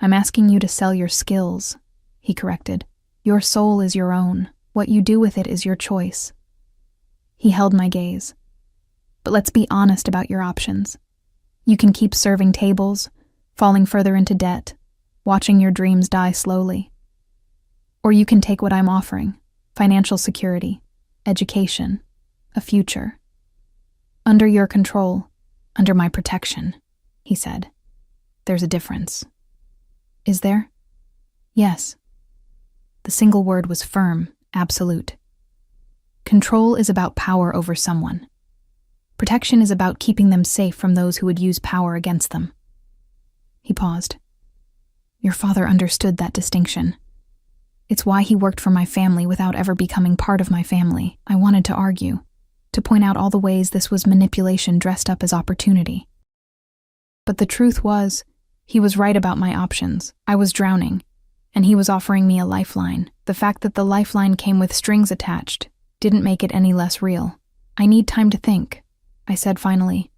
I'm asking you to sell your skills, he corrected. Your soul is your own. What you do with it is your choice. He held my gaze. But let's be honest about your options. You can keep serving tables, falling further into debt, watching your dreams die slowly. Or you can take what I'm offering, financial security, education, a future. Under your control, under my protection, he said. There's a difference. Is there? Yes. The single word was firm, absolute. Control is about power over someone. Protection is about keeping them safe from those who would use power against them. He paused. Your father understood that distinction. It's why he worked for my family without ever becoming part of my family. I wanted to argue, to point out all the ways this was manipulation dressed up as opportunity. But the truth was, he was right about my options. I was drowning, and he was offering me a lifeline. The fact that the lifeline came with strings attached didn't make it any less real. I need time to think, I said finally.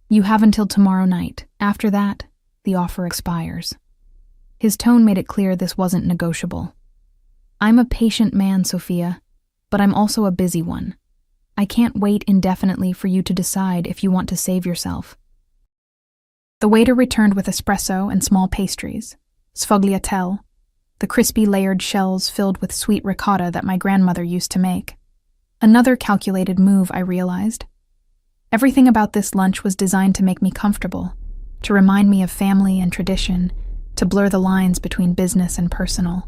You have until tomorrow night. After that, the offer expires. His tone made it clear this wasn't negotiable. I'm a patient man, Sophia, but I'm also a busy one. I can't wait indefinitely for you to decide if you want to save yourself. The waiter returned with espresso and small pastries, sfogliatelle, the crispy layered shells filled with sweet ricotta that my grandmother used to make. Another calculated move, I realized. Everything about this lunch was designed to make me comfortable, to remind me of family and tradition, to blur the lines between business and personal.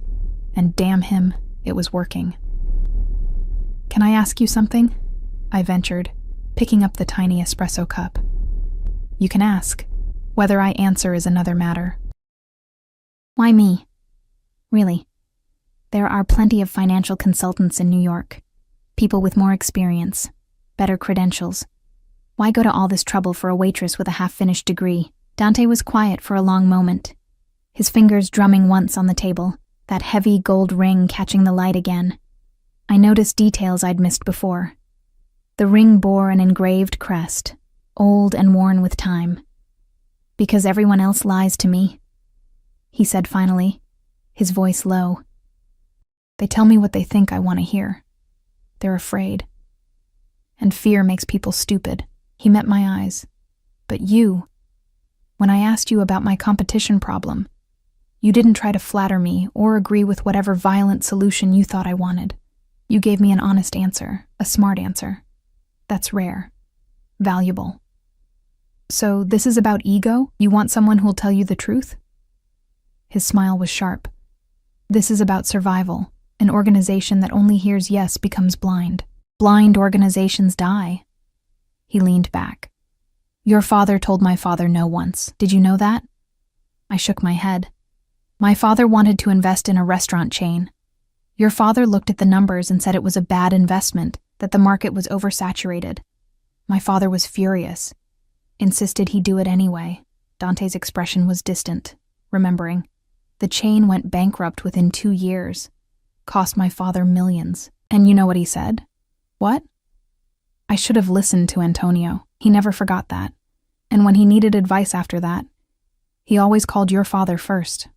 And damn him, it was working. Can I ask you something? I ventured, picking up the tiny espresso cup. You can ask. Whether I answer is another matter. Why me? Really? There are plenty of financial consultants in New York. People with more experience, better credentials. Why go to all this trouble for a waitress with a half-finished degree? Dante was quiet for a long moment, his fingers drumming once on the table, that heavy gold ring catching the light again. I noticed details I'd missed before. The ring bore an engraved crest, old and worn with time. Because everyone else lies to me, he said finally, his voice low. They tell me what they think I want to hear. They're afraid. And fear makes people stupid. He met my eyes. But you, when I asked you about my competition problem, you didn't try to flatter me or agree with whatever violent solution you thought I wanted. You gave me an honest answer, a smart answer. That's rare. Valuable. So this is about ego? You want someone who'll tell you the truth? His smile was sharp. This is about survival. An organization that only hears yes becomes blind. Blind organizations die. He leaned back. Your father told my father no once. Did you know that? I shook my head. My father wanted to invest in a restaurant chain. Your father looked at the numbers and said it was a bad investment, that the market was oversaturated. My father was furious. Insisted he do it anyway. Dante's expression was distant, remembering. The chain went bankrupt within 2 years. Cost my father millions. And you know what he said? What? I should have listened to Antonio. He never forgot that. And when he needed advice after that, he always called your father first.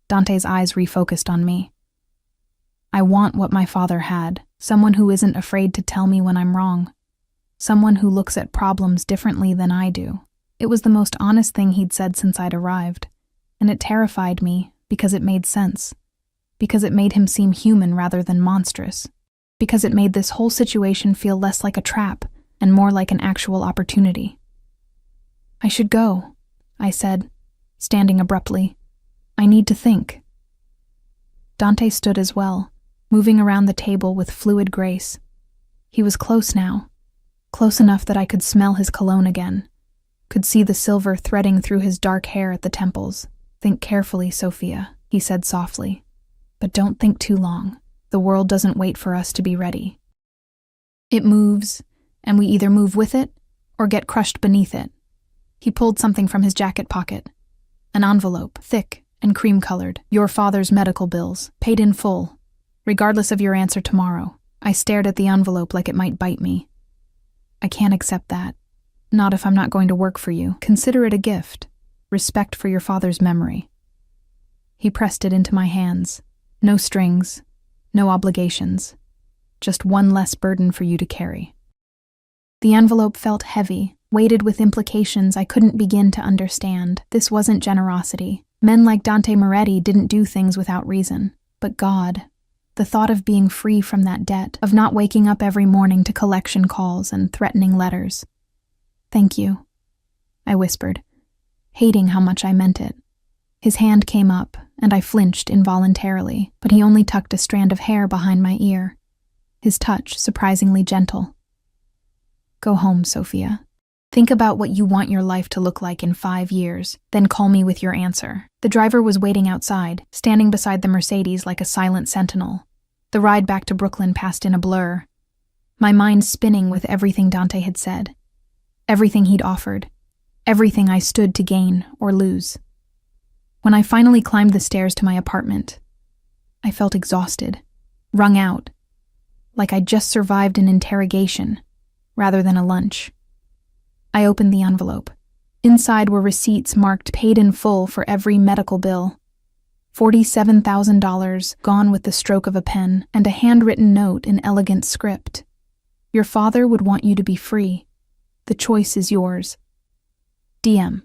Dante's eyes refocused on me. I want what my father had, someone who isn't afraid to tell me when I'm wrong. Someone who looks at problems differently than I do. It was the most honest thing he'd said since I'd arrived, and it terrified me because it made sense. Because it made him seem human rather than monstrous. Because it made this whole situation feel less like a trap and more like an actual opportunity. I should go, I said, standing abruptly. I need to think. Dante stood as well, moving around the table with fluid grace. He was close now, close enough that I could smell his cologne again, could see the silver threading through his dark hair at the temples. Think carefully, Sophia, he said softly. But don't think too long. The world doesn't wait for us to be ready. It moves, and we either move with it or get crushed beneath it. He pulled something from his jacket pocket. An envelope, thick and cream-colored. Your father's medical bills, paid in full. Regardless of your answer tomorrow. I stared at the envelope like it might bite me. I can't accept that. Not if I'm not going to work for you. Consider it a gift. Respect for your father's memory. He pressed it into my hands. No strings, no obligations. Just one less burden for you to carry. The envelope felt heavy, weighted with implications I couldn't begin to understand. This wasn't generosity. Men like Dante Moretti didn't do things without reason. But God, the thought of being free from that debt, of not waking up every morning to collection calls and threatening letters. Thank you, I whispered, hating how much I meant it. His hand came up, and I flinched involuntarily, but he only tucked a strand of hair behind my ear, his touch surprisingly gentle. Go home, Sophia. Think about what you want your life to look like in 5 years, then call me with your answer. The driver was waiting outside, standing beside the Mercedes like a silent sentinel. The ride back to Brooklyn passed in a blur, my mind spinning with everything Dante had said, everything he'd offered, everything I stood to gain or lose. When I finally climbed the stairs to my apartment, I felt exhausted, wrung out, like I'd just survived an interrogation rather than a lunch. I opened the envelope. Inside were receipts marked paid in full for every medical bill. $47,000 gone with the stroke of a pen, and a handwritten note in elegant script. Your father would want you to be free. The choice is yours. DM.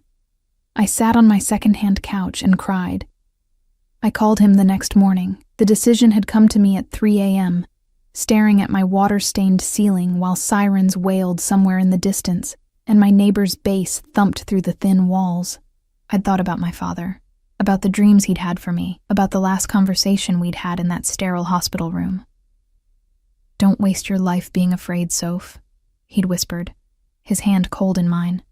I sat on my second-hand couch and cried. I called him the next morning. The decision had come to me at 3 a.m., staring at my water-stained ceiling while sirens wailed somewhere in the distance, and my neighbor's bass thumped through the thin walls. I'd thought about my father, about the dreams he'd had for me, about the last conversation we'd had in that sterile hospital room. Don't waste your life being afraid, Soph, he'd whispered, his hand cold in mine.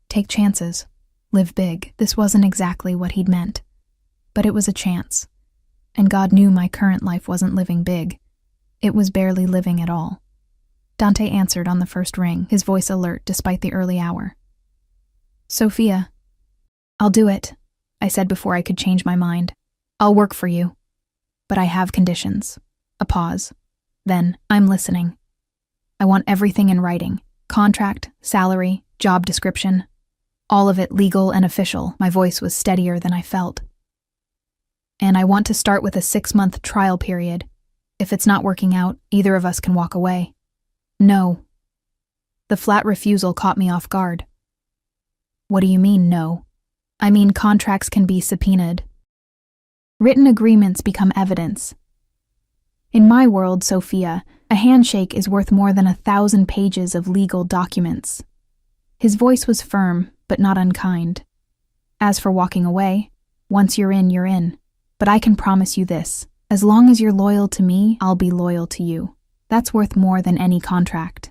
Take chances. Live big. This wasn't exactly what he'd meant, but it was a chance. and God knew my current life wasn't living big. It was barely living at all. Dante answered on the first ring, his voice alert despite the early hour. Sophia. I'll do it, I said before I could change my mind. I'll work for you. But I have conditions. A pause. Then, I'm listening. I want everything in writing. Contract, salary, job description. All of it legal and official. My voice was steadier than I felt. And I want to start with a 6-month trial period. If it's not working out, either of us can walk away. No. The flat refusal caught me off guard. What do you mean, no? I mean contracts can be subpoenaed. Written agreements become evidence. In my world, Sophia, a handshake is worth more than 1,000 pages of legal documents. His voice was firm, but not unkind. As for walking away, once you're in, you're in. But I can promise you this. As long as you're loyal to me, I'll be loyal to you. That's worth more than any contract.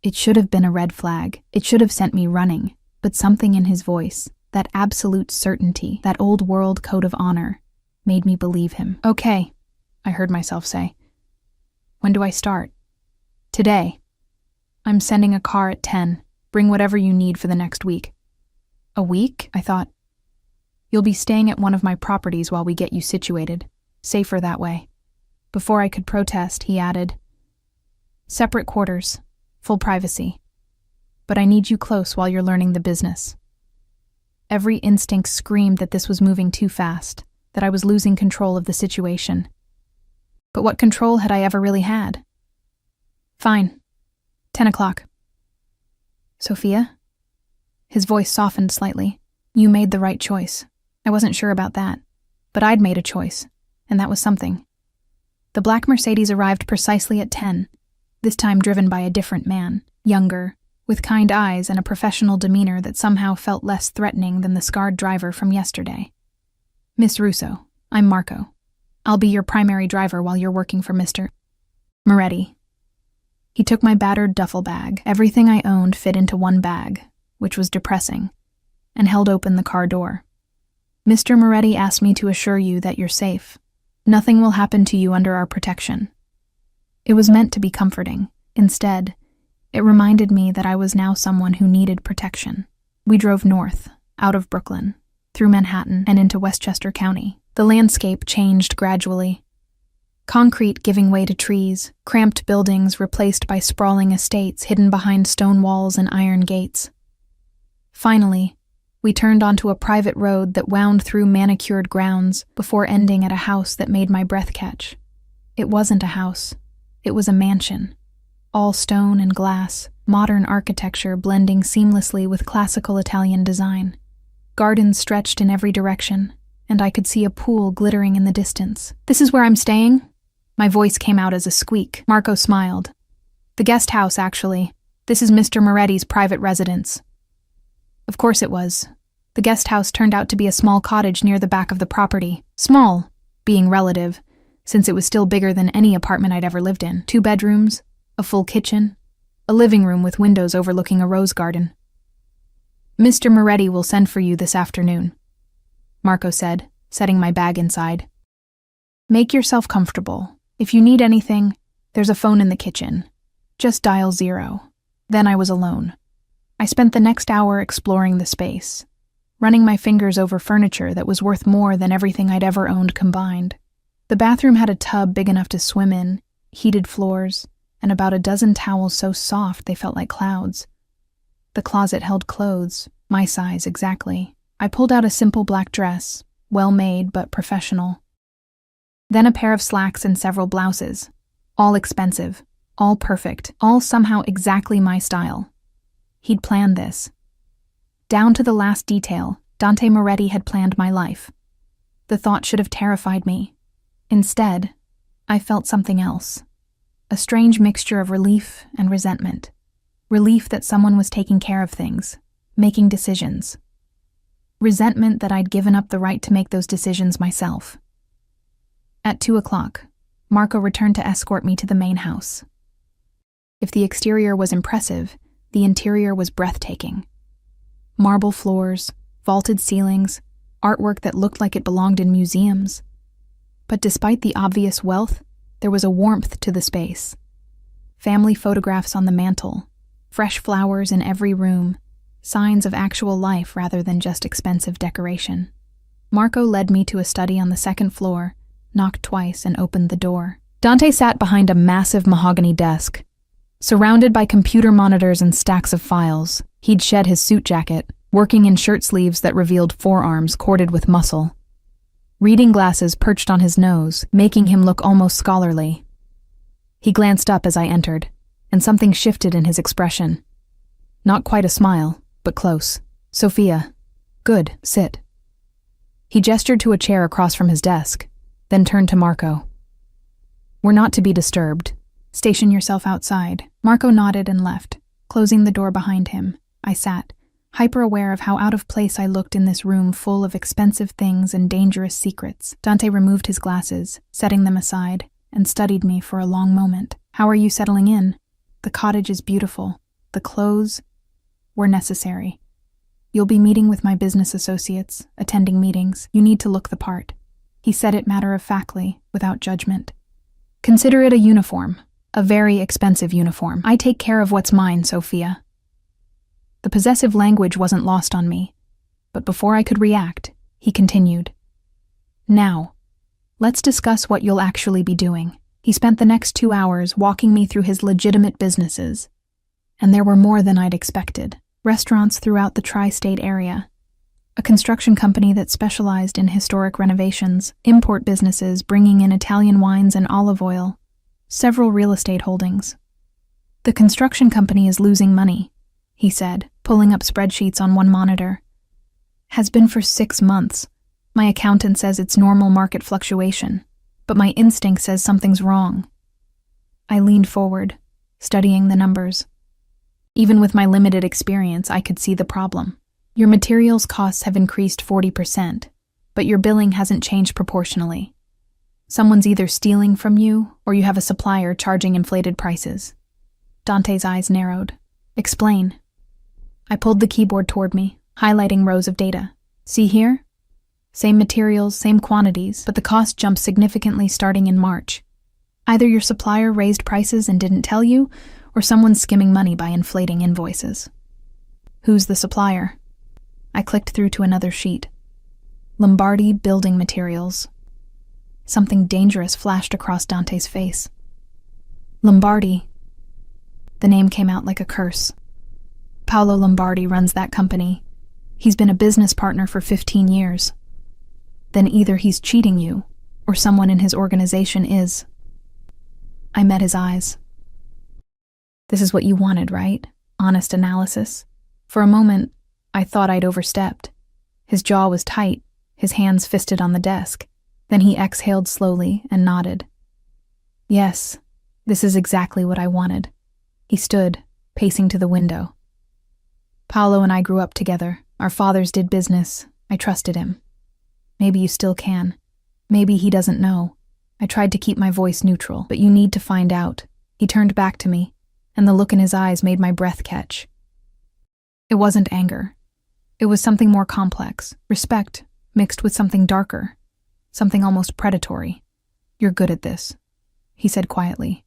It should have been a red flag. It should have sent me running. But something in his voice, that absolute certainty, that old world code of honor, made me believe him. Okay, I heard myself say. When do I start? Today. I'm sending a car at 10. Bring whatever you need for the next week. A week? I thought. You'll be staying at one of my properties while we get you situated. Safer that way. Before I could protest, he added, separate quarters, full privacy. But I need you close while you're learning the business. Every instinct screamed that this was moving too fast, that I was losing control of the situation. But what control had I ever really had? Fine. 10 o'clock. Sophia? His voice softened slightly. You made the right choice. I wasn't sure about that. But I'd made a choice, and that was something. The black Mercedes arrived precisely at 10, this time driven by a different man, younger, with kind eyes and a professional demeanor that somehow felt less threatening than the scarred driver from yesterday. Miss Russo, I'm Marco. I'll be your primary driver while you're working for Mr. Moretti. He took my battered duffel bag, everything I owned fit into one bag, which was depressing, and held open the car door. Mr. Moretti asked me to assure you that you're safe. Nothing will happen to you under our protection. It was meant to be comforting. Instead, it reminded me that I was now someone who needed protection. We drove north, out of Brooklyn, through Manhattan and into Westchester County. The landscape changed gradually. Concrete giving way to trees, cramped buildings replaced by sprawling estates hidden behind stone walls and iron gates. Finally, we turned onto a private road that wound through manicured grounds before ending at a house that made my breath catch. It wasn't a house. It was a mansion. All stone and glass, modern architecture blending seamlessly with classical Italian design. Gardens stretched in every direction, and I could see a pool glittering in the distance. This is where I'm staying? My voice came out as a squeak. Marco smiled. The guest house, actually. This is Mr. Moretti's private residence. Of course it was. The guest house turned out to be a small cottage near the back of the property. Small, being relative, since it was still bigger than any apartment I'd ever lived in. 2 bedrooms, a full kitchen, a living room with windows overlooking a rose garden. Mr. Moretti will send for you this afternoon, Marco said, setting my bag inside. Make yourself comfortable. If you need anything, there's a phone in the kitchen. Just dial 0. Then I was alone. I spent the next hour exploring the space, running my fingers over furniture that was worth more than everything I'd ever owned combined. The bathroom had a tub big enough to swim in, heated floors, and about a dozen towels so soft they felt like clouds. The closet held clothes, my size exactly. I pulled out a simple black dress, well made but professional. Then a pair of slacks and several blouses, all expensive, all perfect, all somehow exactly my style. He'd planned this. Down to the last detail, Dante Moretti had planned my life. The thought should have terrified me. Instead, I felt something else. A strange mixture of relief and resentment. Relief that someone was taking care of things, making decisions. Resentment that I'd given up the right to make those decisions myself. At 2 o'clock, Marco returned to escort me to the main house. If the exterior was impressive, the interior was breathtaking. Marble floors, vaulted ceilings, artwork that looked like it belonged in museums. But despite the obvious wealth, there was a warmth to the space. Family photographs on the mantle, fresh flowers in every room, signs of actual life rather than just expensive decoration. Marco led me to a study on the second floor, knocked twice, and opened the door. Dante sat behind a massive mahogany desk. Surrounded by computer monitors and stacks of files, he'd shed his suit jacket, working in shirt sleeves that revealed forearms corded with muscle. Reading glasses perched on his nose, making him look almost scholarly. He glanced up as I entered, and something shifted in his expression. Not quite a smile, but close. "Sophia. Good, sit." He gestured to a chair across from his desk, then turned to Marco. "We're not to be disturbed. Station yourself outside." Marco nodded and left, closing the door behind him. I sat, hyper-aware of how out of place I looked in this room full of expensive things and dangerous secrets. Dante removed his glasses, setting them aside, and studied me for a long moment. "How are you settling in? The cottage is beautiful. The clothes were necessary. You'll be meeting with my business associates, attending meetings. You need to look the part." He said it matter-of-factly, without judgment. "Consider it a uniform, a very expensive uniform. I take care of what's mine, Sophia." The possessive language wasn't lost on me, but before I could react, he continued. "Now, let's discuss what you'll actually be doing." He spent the next 2 hours walking me through his legitimate businesses, and there were more than I'd expected. Restaurants throughout the tri-state area, a construction company that specialized in historic renovations, import businesses bringing in Italian wines and olive oil, several real estate holdings. "The construction company is losing money," he said, pulling up spreadsheets on one monitor. "Has been for 6 months. My accountant says it's normal market fluctuation, but my instinct says something's wrong." I leaned forward, studying the numbers. Even with my limited experience, I could see the problem. Your materials costs have increased 40%, but your billing hasn't changed proportionally. Someone's either stealing from you, or you have a supplier charging inflated prices. Dante's eyes narrowed. "Explain." I pulled the keyboard toward me, highlighting rows of data. "See here? Same materials, same quantities, but the cost jumped significantly starting in March. Either your supplier raised prices and didn't tell you, or someone's skimming money by inflating invoices." "Who's the supplier?" I clicked through to another sheet. "Lombardi Building Materials." Something dangerous flashed across Dante's face. "Lombardi." The name came out like a curse. "Paolo Lombardi runs that company. He's been a business partner for 15 years. Then either he's cheating you, or someone in his organization is." I met his eyes. "This is what you wanted, right? Honest analysis?" For a moment, I thought I'd overstepped. His jaw was tight, his hands fisted on the desk. Then he exhaled slowly and nodded. "Yes, this is exactly what I wanted." He stood, pacing to the window. "Paolo and I grew up together. Our fathers did business. I trusted him. Maybe you still can. Maybe he doesn't know. I tried to keep my voice neutral, but you need to find out." He turned back to me, and the look in his eyes made my breath catch. It wasn't anger. It was something more complex, respect mixed with something darker, something almost predatory. "You're good at this," he said quietly.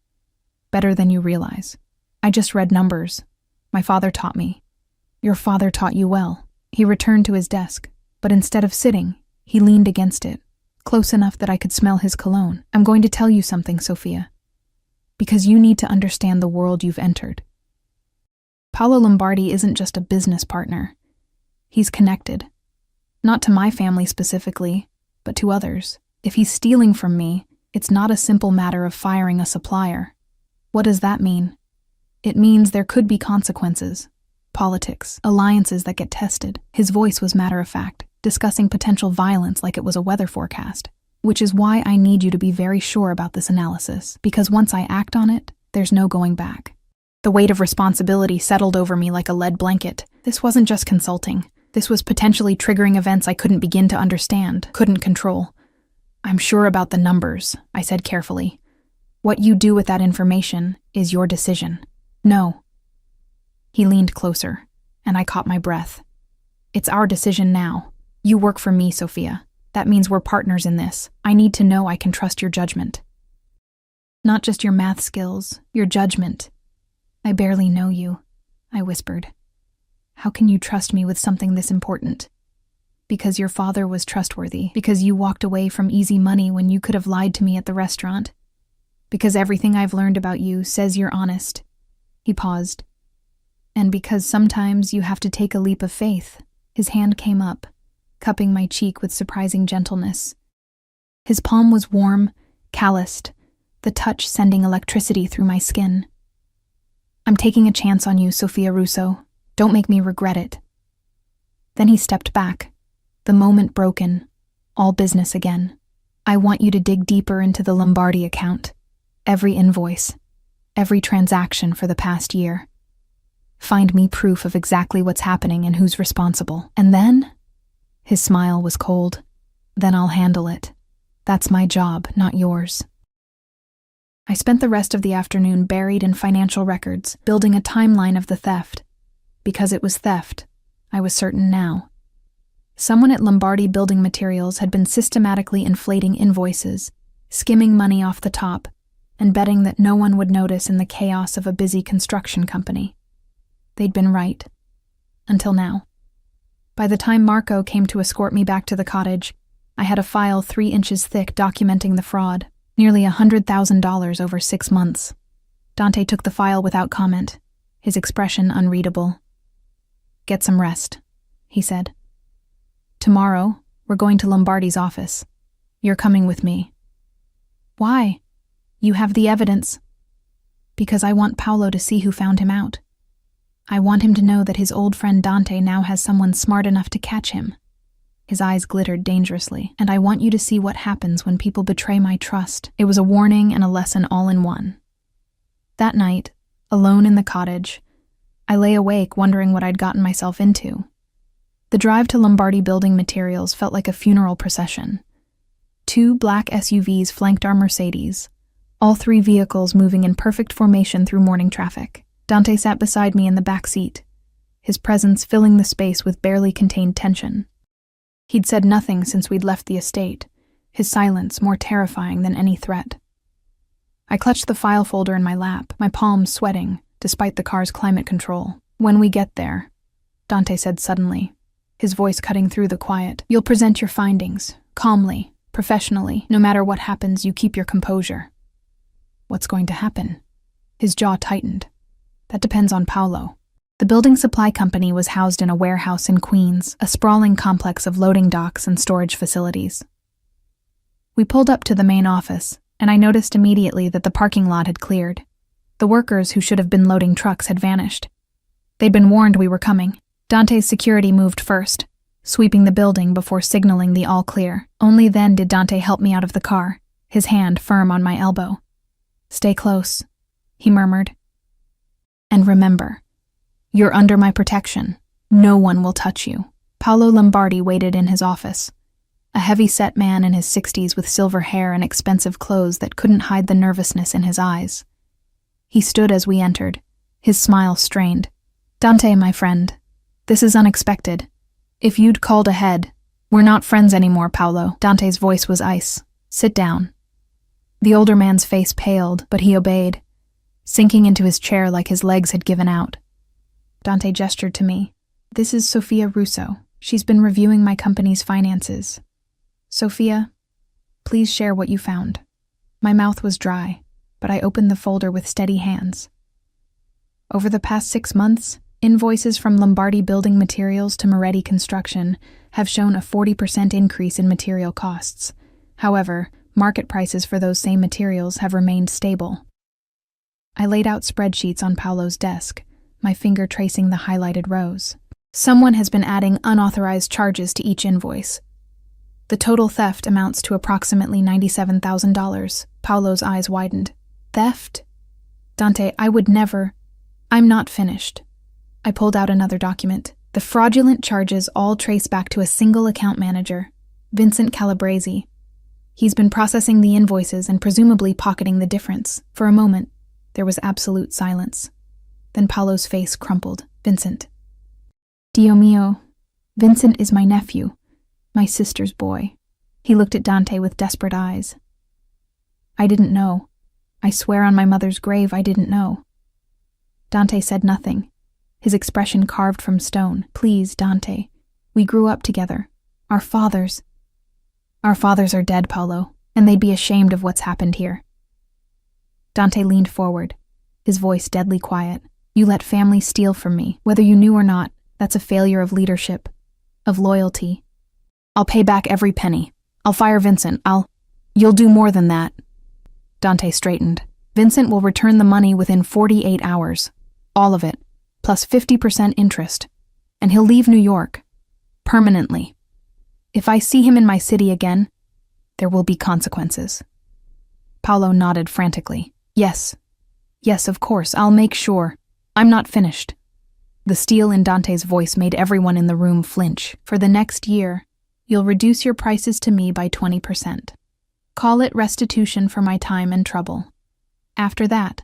"Better than you realize. I just read numbers. My father taught me." "Your father taught you well." He returned to his desk, but instead of sitting, he leaned against it, close enough that I could smell his cologne. "I'm going to tell you something, Sophia, because you need to understand the world you've entered. Paolo Lombardi isn't just a business partner. He's connected. Not to my family specifically, but to others. If he's stealing from me, it's not a simple matter of firing a supplier. What does that mean? It means there could be consequences. Politics, alliances that get tested." His voice was matter-of-fact, discussing potential violence like it was a weather forecast. "Which is why I need you to be very sure about this analysis, because once I act on it, there's no going back." The weight of responsibility settled over me like a lead blanket. This wasn't just consulting. This was potentially triggering events I couldn't begin to understand, couldn't control. "I'm sure about the numbers," I said carefully. "What you do with that information is your decision." "No." He leaned closer, and I caught my breath. "It's our decision now. You work for me, Sophia. That means we're partners in this. I need to know I can trust your judgment. Not just your math skills, your judgment. I barely know you, I whispered. How can you trust me with something this important? Because your father was trustworthy. Because you walked away from easy money when you could have lied to me at the restaurant. Because everything I've learned about you says you're honest. He paused. And because sometimes you have to take a leap of faith. His hand came up, cupping my cheek with surprising gentleness. His palm was warm, calloused, the touch sending electricity through my skin. I'm taking a chance on you, Sophia Russo. Don't make me regret it. Then he stepped back, the moment broken, all business again. I want you to dig deeper into the Lombardi account, every invoice, every transaction for the past year. Find me proof of exactly what's happening and who's responsible. And then, his smile was cold, then I'll handle it. That's my job, not yours. I spent the rest of the afternoon buried in financial records, building a timeline of the theft. Because it was theft, I was certain now. Someone at Lombardi Building Materials had been systematically inflating invoices, skimming money off the top, and betting that no one would notice in the chaos of a busy construction company. They'd been right. Until now. By the time Marco came to escort me back to the cottage, I had a file 3 inches thick documenting the fraud, nearly $100,000 over 6 months. Dante took the file without comment, his expression unreadable. Get some rest, he said. Tomorrow, we're going to Lombardi's office. You're coming with me. Why? You have the evidence. Because I want Paolo to see who found him out. I want him to know that his old friend Dante now has someone smart enough to catch him. His eyes glittered dangerously, and I want you to see what happens when people betray my trust. It was a warning and a lesson all in one. That night, alone in the cottage, I lay awake wondering what I'd gotten myself into. The drive to Lombardi Building Materials felt like a funeral procession. 2 black SUVs flanked our Mercedes, all 3 vehicles moving in perfect formation through morning traffic. Dante sat beside me in the back seat, his presence filling the space with barely contained tension. He'd said nothing since we'd left the estate, his silence more terrifying than any threat. I clutched the file folder in my lap, my palms sweating, despite the car's climate control. When we get there, Dante said suddenly, his voice cutting through the quiet, you'll present your findings, calmly, professionally. No matter what happens, you keep your composure. What's going to happen? His jaw tightened. That depends on Paolo. The building supply company was housed in a warehouse in Queens, a sprawling complex of loading docks and storage facilities. We pulled up to the main office, and I noticed immediately that the parking lot had cleared. The workers who should have been loading trucks had vanished. They'd been warned we were coming. Dante's security moved first, sweeping the building before signaling the all clear. Only then did Dante help me out of the car, his hand firm on my elbow. Stay close, he murmured. And remember, you're under my protection. No one will touch you. Paolo Lombardi waited in his office, a heavy-set man in his 60s with silver hair and expensive clothes that couldn't hide the nervousness in his eyes. He stood as we entered, his smile strained. Dante, my friend, this is unexpected. If you'd called ahead, we're not friends anymore, Paolo. Dante's voice was ice. Sit down. The older man's face paled, but he obeyed, sinking into his chair like his legs had given out. Dante gestured to me. This is Sophia Russo. She's been reviewing my company's finances. Sophia, please share what you found. My mouth was dry, but I opened the folder with steady hands. Over the past 6 months, invoices from Lombardi Building Materials to Moretti Construction have shown a 40% increase in material costs. However, market prices for those same materials have remained stable. I laid out spreadsheets on Paolo's desk, my finger tracing the highlighted rows. Someone has been adding unauthorized charges to each invoice. The total theft amounts to approximately $97,000. Paolo's eyes widened. Theft? Dante, I would never. I'm not finished. I pulled out another document. The fraudulent charges all trace back to a single account manager, Vincent Calabresi. He's been processing the invoices and presumably pocketing the difference. For a moment, there was absolute silence. Then Paolo's face crumpled. Vincent. Dio mio, Vincent is my nephew, my sister's boy. He looked at Dante with desperate eyes. I didn't know. I swear on my mother's grave I didn't know. Dante said nothing, his expression carved from stone. Please, Dante. We grew up together. Our fathers are dead, Paolo, and they'd be ashamed of what's happened here. Dante leaned forward, his voice deadly quiet. You let family steal from me. Whether you knew or not, that's a failure of leadership, of loyalty. I'll pay back every penny. I'll fire Vincent. You'll do more than that. Dante straightened. Vincent will return the money within 48 hours. All of it, plus 50% interest. And he'll leave New York. Permanently. If I see him in my city again, there will be consequences. Paolo nodded frantically. Yes, of course, I'll make sure. I'm not finished. The steel in Dante's voice made everyone in the room flinch. For the next year, you'll reduce your prices to me by 20%. Call it restitution for my time and trouble. After that,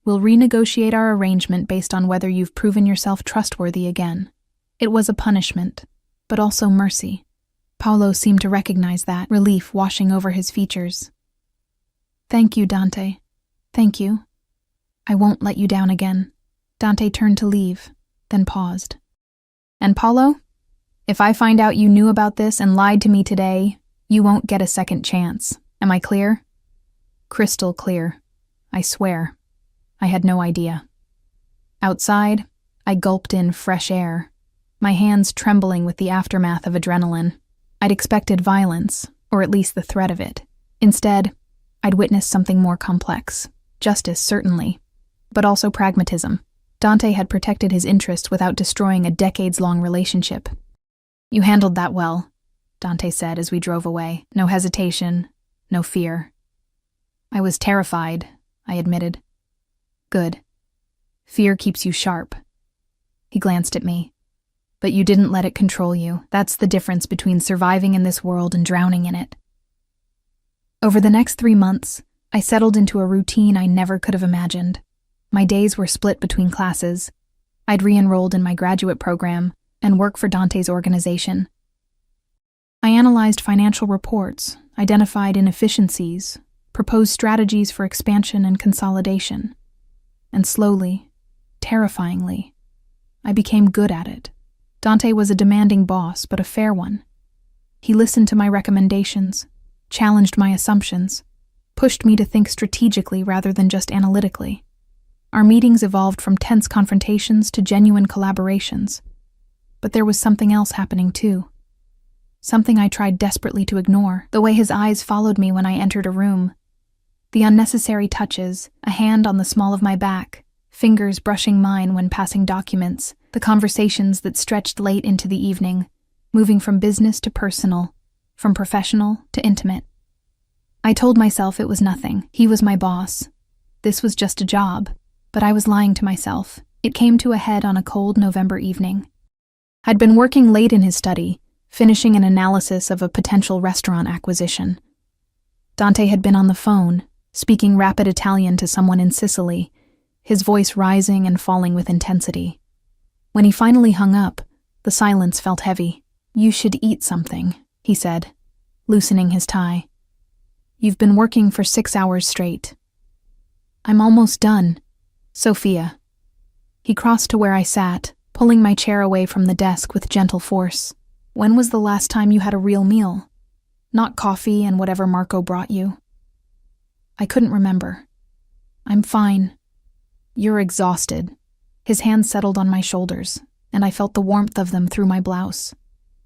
we'll renegotiate our arrangement based on whether you've proven yourself trustworthy again. It was a punishment, but also mercy. Paolo seemed to recognize that, relief washing over his features. Thank you, Dante. Thank you. I won't let you down again. Dante turned to leave, then paused. And Paolo, if I find out you knew about this and lied to me today, you won't get a second chance. Am I clear? Crystal clear. I swear. I had no idea. Outside, I gulped in fresh air, my hands trembling with the aftermath of adrenaline. I'd expected violence, or at least the threat of it. Instead, I'd witnessed something more complex. Justice, certainly, but also pragmatism. Dante had protected his interests without destroying a decades-long relationship. You handled that well, Dante said as we drove away. No hesitation, no fear. I was terrified, I admitted. Good. Fear keeps you sharp. He glanced at me. But you didn't let it control you. That's the difference between surviving in this world and drowning in it. Over the next 3 months, I settled into a routine I never could have imagined. My days were split between classes. I'd re-enrolled in my graduate program and work for Dante's organization. I analyzed financial reports, identified inefficiencies, proposed strategies for expansion and consolidation. And slowly, terrifyingly, I became good at it. Dante was a demanding boss, but a fair one. He listened to my recommendations, challenged my assumptions, pushed me to think strategically rather than just analytically. Our meetings evolved from tense confrontations to genuine collaborations. But there was something else happening too. Something I tried desperately to ignore, the way his eyes followed me when I entered a room. The unnecessary touches, a hand on the small of my back, fingers brushing mine when passing documents, the conversations that stretched late into the evening, moving from business to personal, from professional to intimate. I told myself it was nothing. He was my boss. This was just a job. But I was lying to myself. It came to a head on a cold November evening. I'd been working late in his study, finishing an analysis of a potential restaurant acquisition. Dante had been on the phone, speaking rapid Italian to someone in Sicily, his voice rising and falling with intensity. When he finally hung up, the silence felt heavy. You should eat something, he said, loosening his tie. You've been working for 6 hours straight. I'm almost done. Sophia. He crossed to where I sat, pulling my chair away from the desk with gentle force. When was the last time you had a real meal? Not coffee and whatever Marco brought you. I couldn't remember. I'm fine. You're exhausted. His hands settled on my shoulders, and I felt the warmth of them through my blouse.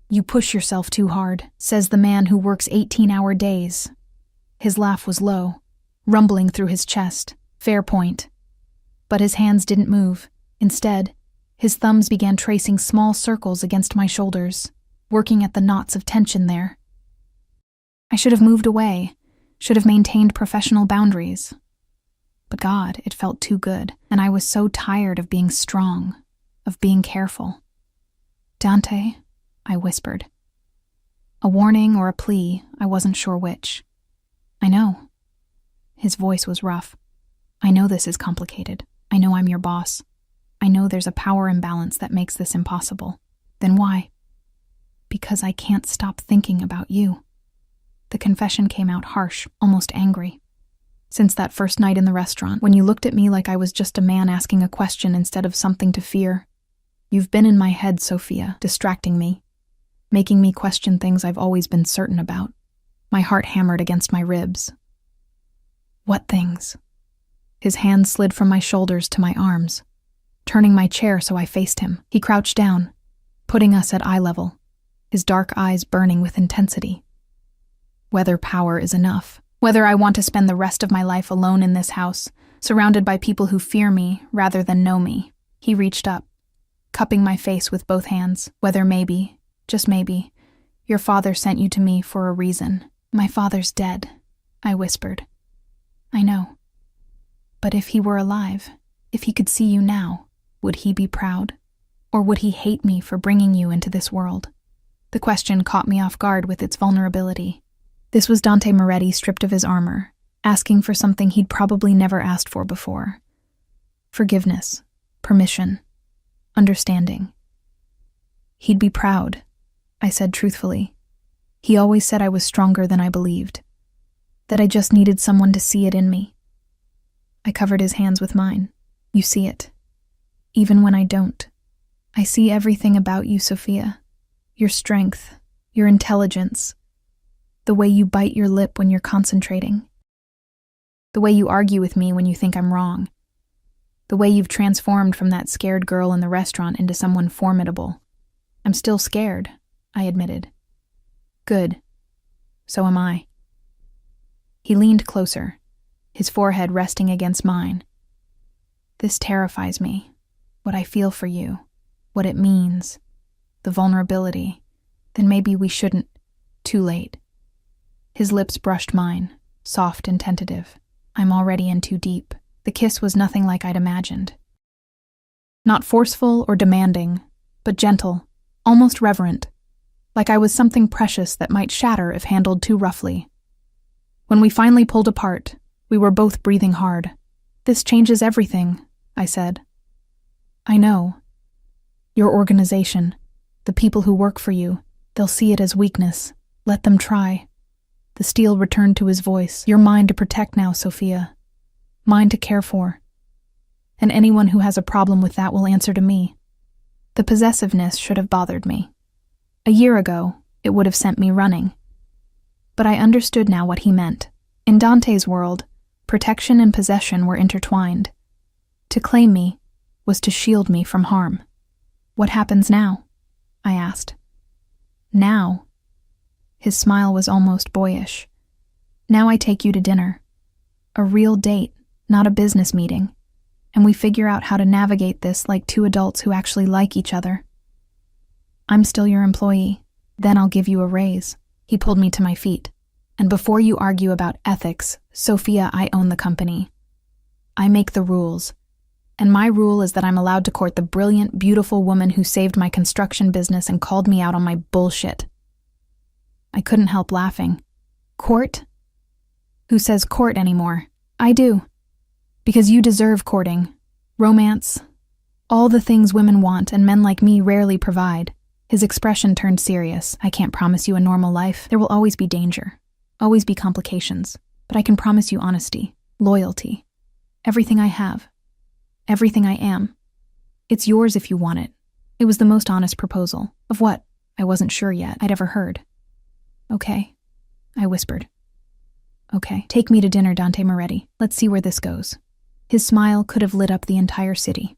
You push yourself too hard, says the man who works 18-hour days. His laugh was low, rumbling through his chest. Fair point. But his hands didn't move. Instead, his thumbs began tracing small circles against my shoulders, working at the knots of tension there. I should have moved away, should have maintained professional boundaries. But God, it felt too good, and I was so tired of being strong, of being careful. Dante, I whispered. A warning or a plea, I wasn't sure which. I know. His voice was rough. I know this is complicated. I know I'm your boss. I know there's a power imbalance that makes this impossible. Then why? Because I can't stop thinking about you. The confession came out harsh, almost angry. Since that first night in the restaurant, when you looked at me like I was just a man asking a question instead of something to fear, you've been in my head, Sophia, distracting me, making me question things I've always been certain about. My heart hammered against my ribs. What things? His hand slid from my shoulders to my arms, turning my chair so I faced him. He crouched down, putting us at eye level, his dark eyes burning with intensity. Whether power is enough, whether I want to spend the rest of my life alone in this house, surrounded by people who fear me rather than know me. He reached up, cupping my face with both hands. Whether maybe, just maybe, your father sent you to me for a reason. My father's dead, I whispered. I know. But if he were alive, if he could see you now, would he be proud? Or would he hate me for bringing you into this world? The question caught me off guard with its vulnerability. This was Dante Moretti stripped of his armor, asking for something he'd probably never asked for before. Forgiveness, permission, understanding. He'd be proud, I said truthfully. He always said I was stronger than I believed, that I just needed someone to see it in me. I covered his hands with mine. You see it. Even when I don't. I see everything about you, Sophia. Your strength, your intelligence, the way you bite your lip when you're concentrating, the way you argue with me when you think I'm wrong, the way you've transformed from that scared girl in the restaurant into someone formidable. I'm still scared, I admitted. Good. So am I. He leaned closer, his forehead resting against mine. This terrifies me, what I feel for you, what it means, the vulnerability. Then maybe we shouldn't. Too late. His lips brushed mine, soft and tentative. I'm already in too deep. The kiss was nothing like I'd imagined. Not forceful or demanding, but gentle, almost reverent, like I was something precious that might shatter if handled too roughly. When we finally pulled apart, we were both breathing hard. This changes everything, I said. I know. Your organization, the people who work for you, they'll see it as weakness. Let them try. The steel returned to his voice. You're mine to protect now, Sophia. Mine to care for. And anyone who has a problem with that will answer to me. The possessiveness should have bothered me. A year ago, it would have sent me running. But I understood now what he meant. In Dante's world, protection and possession were intertwined. To claim me was to shield me from harm. What happens now? I asked. Now? His smile was almost boyish. Now I take you to dinner. A real date, not a business meeting. And we figure out how to navigate this like two adults who actually like each other. I'm still your employee. Then I'll give you a raise. He pulled me to my feet. And before you argue about ethics, Sophia, I own the company. I make the rules. And my rule is that I'm allowed to court the brilliant, beautiful woman who saved my construction business and called me out on my bullshit. I couldn't help laughing. Court? Who says court anymore? I do. Because you deserve courting. Romance. All the things women want and men like me rarely provide. His expression turned serious. I can't promise you a normal life. There will always be danger. Always be complications. But I can promise you honesty, loyalty. Everything I have. Everything I am. It's yours if you want it. It was the most honest proposal. Of what? I wasn't sure yet. I'd ever heard. Okay, I whispered. Okay, take me to dinner, Dante Moretti. Let's see where this goes. His smile could have lit up the entire city.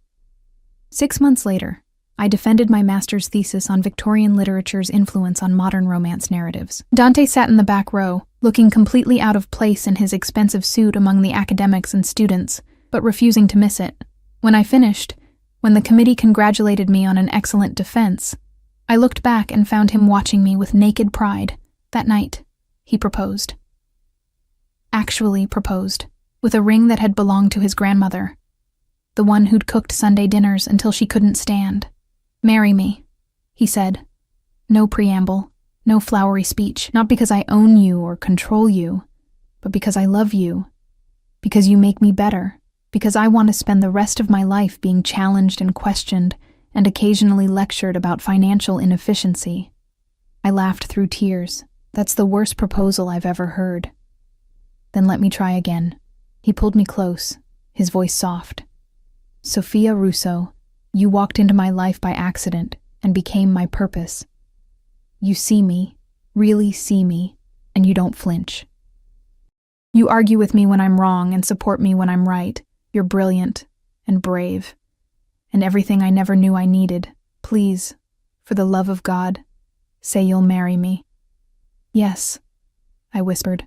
6 months later, I defended my master's thesis on Victorian literature's influence on modern romance narratives. Dante sat in the back row, looking completely out of place in his expensive suit among the academics and students, but refusing to miss it. When I finished, when the committee congratulated me on an excellent defense, I looked back and found him watching me with naked pride. That night, he proposed. Actually proposed, with a ring that had belonged to his grandmother, the one who'd cooked Sunday dinners until she couldn't stand. Marry me, he said. No preamble, no flowery speech, not because I own you or control you, but because I love you, because you make me better, because I want to spend the rest of my life being challenged and questioned and occasionally lectured about financial inefficiency. I laughed through tears. That's the worst proposal I've ever heard. Then let me try again. He pulled me close, his voice soft. Sophia Russo, you walked into my life by accident and became my purpose. You see me, really see me, and you don't flinch. You argue with me when I'm wrong and support me when I'm right. You're brilliant and brave, and everything I never knew I needed. Please, for the love of God, say you'll marry me. Yes, I whispered.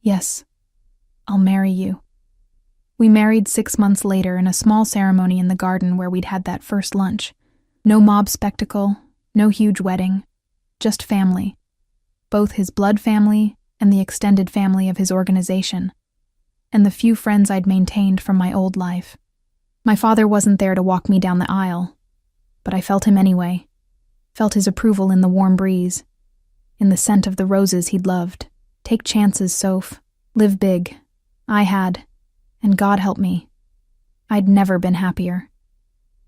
Yes, I'll marry you. We married 6 months later in a small ceremony in the garden where we'd had that first lunch. No mob spectacle, no huge wedding, just family. Both his blood family and the extended family of his organization, and the few friends I'd maintained from my old life. My father wasn't there to walk me down the aisle, but I felt him anyway, felt his approval in the warm breeze, in the scent of the roses he'd loved. Take chances, Soph. Live big. I had, and God help me. I'd never been happier.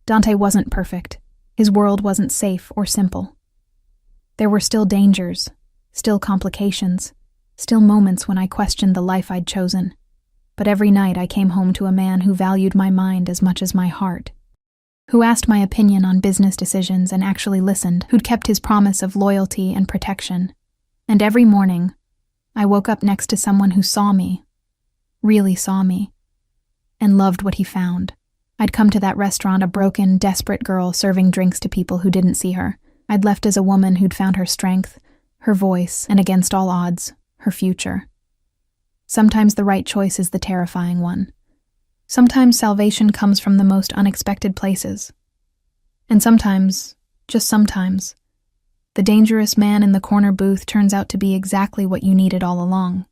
Dante wasn't perfect. His world wasn't safe or simple. There were still dangers, still complications, still moments when I questioned the life I'd chosen. But every night I came home to a man who valued my mind as much as my heart, who asked my opinion on business decisions and actually listened, who'd kept his promise of loyalty and protection. And every morning, I woke up next to someone who saw me, really saw me, and loved what he found. I'd come to that restaurant a broken, desperate girl serving drinks to people who didn't see her. I'd left as a woman who'd found her strength, her voice, and against all odds, her future. Sometimes the right choice is the terrifying one. Sometimes salvation comes from the most unexpected places. And sometimes, just sometimes, the dangerous man in the corner booth turns out to be exactly what you needed all along.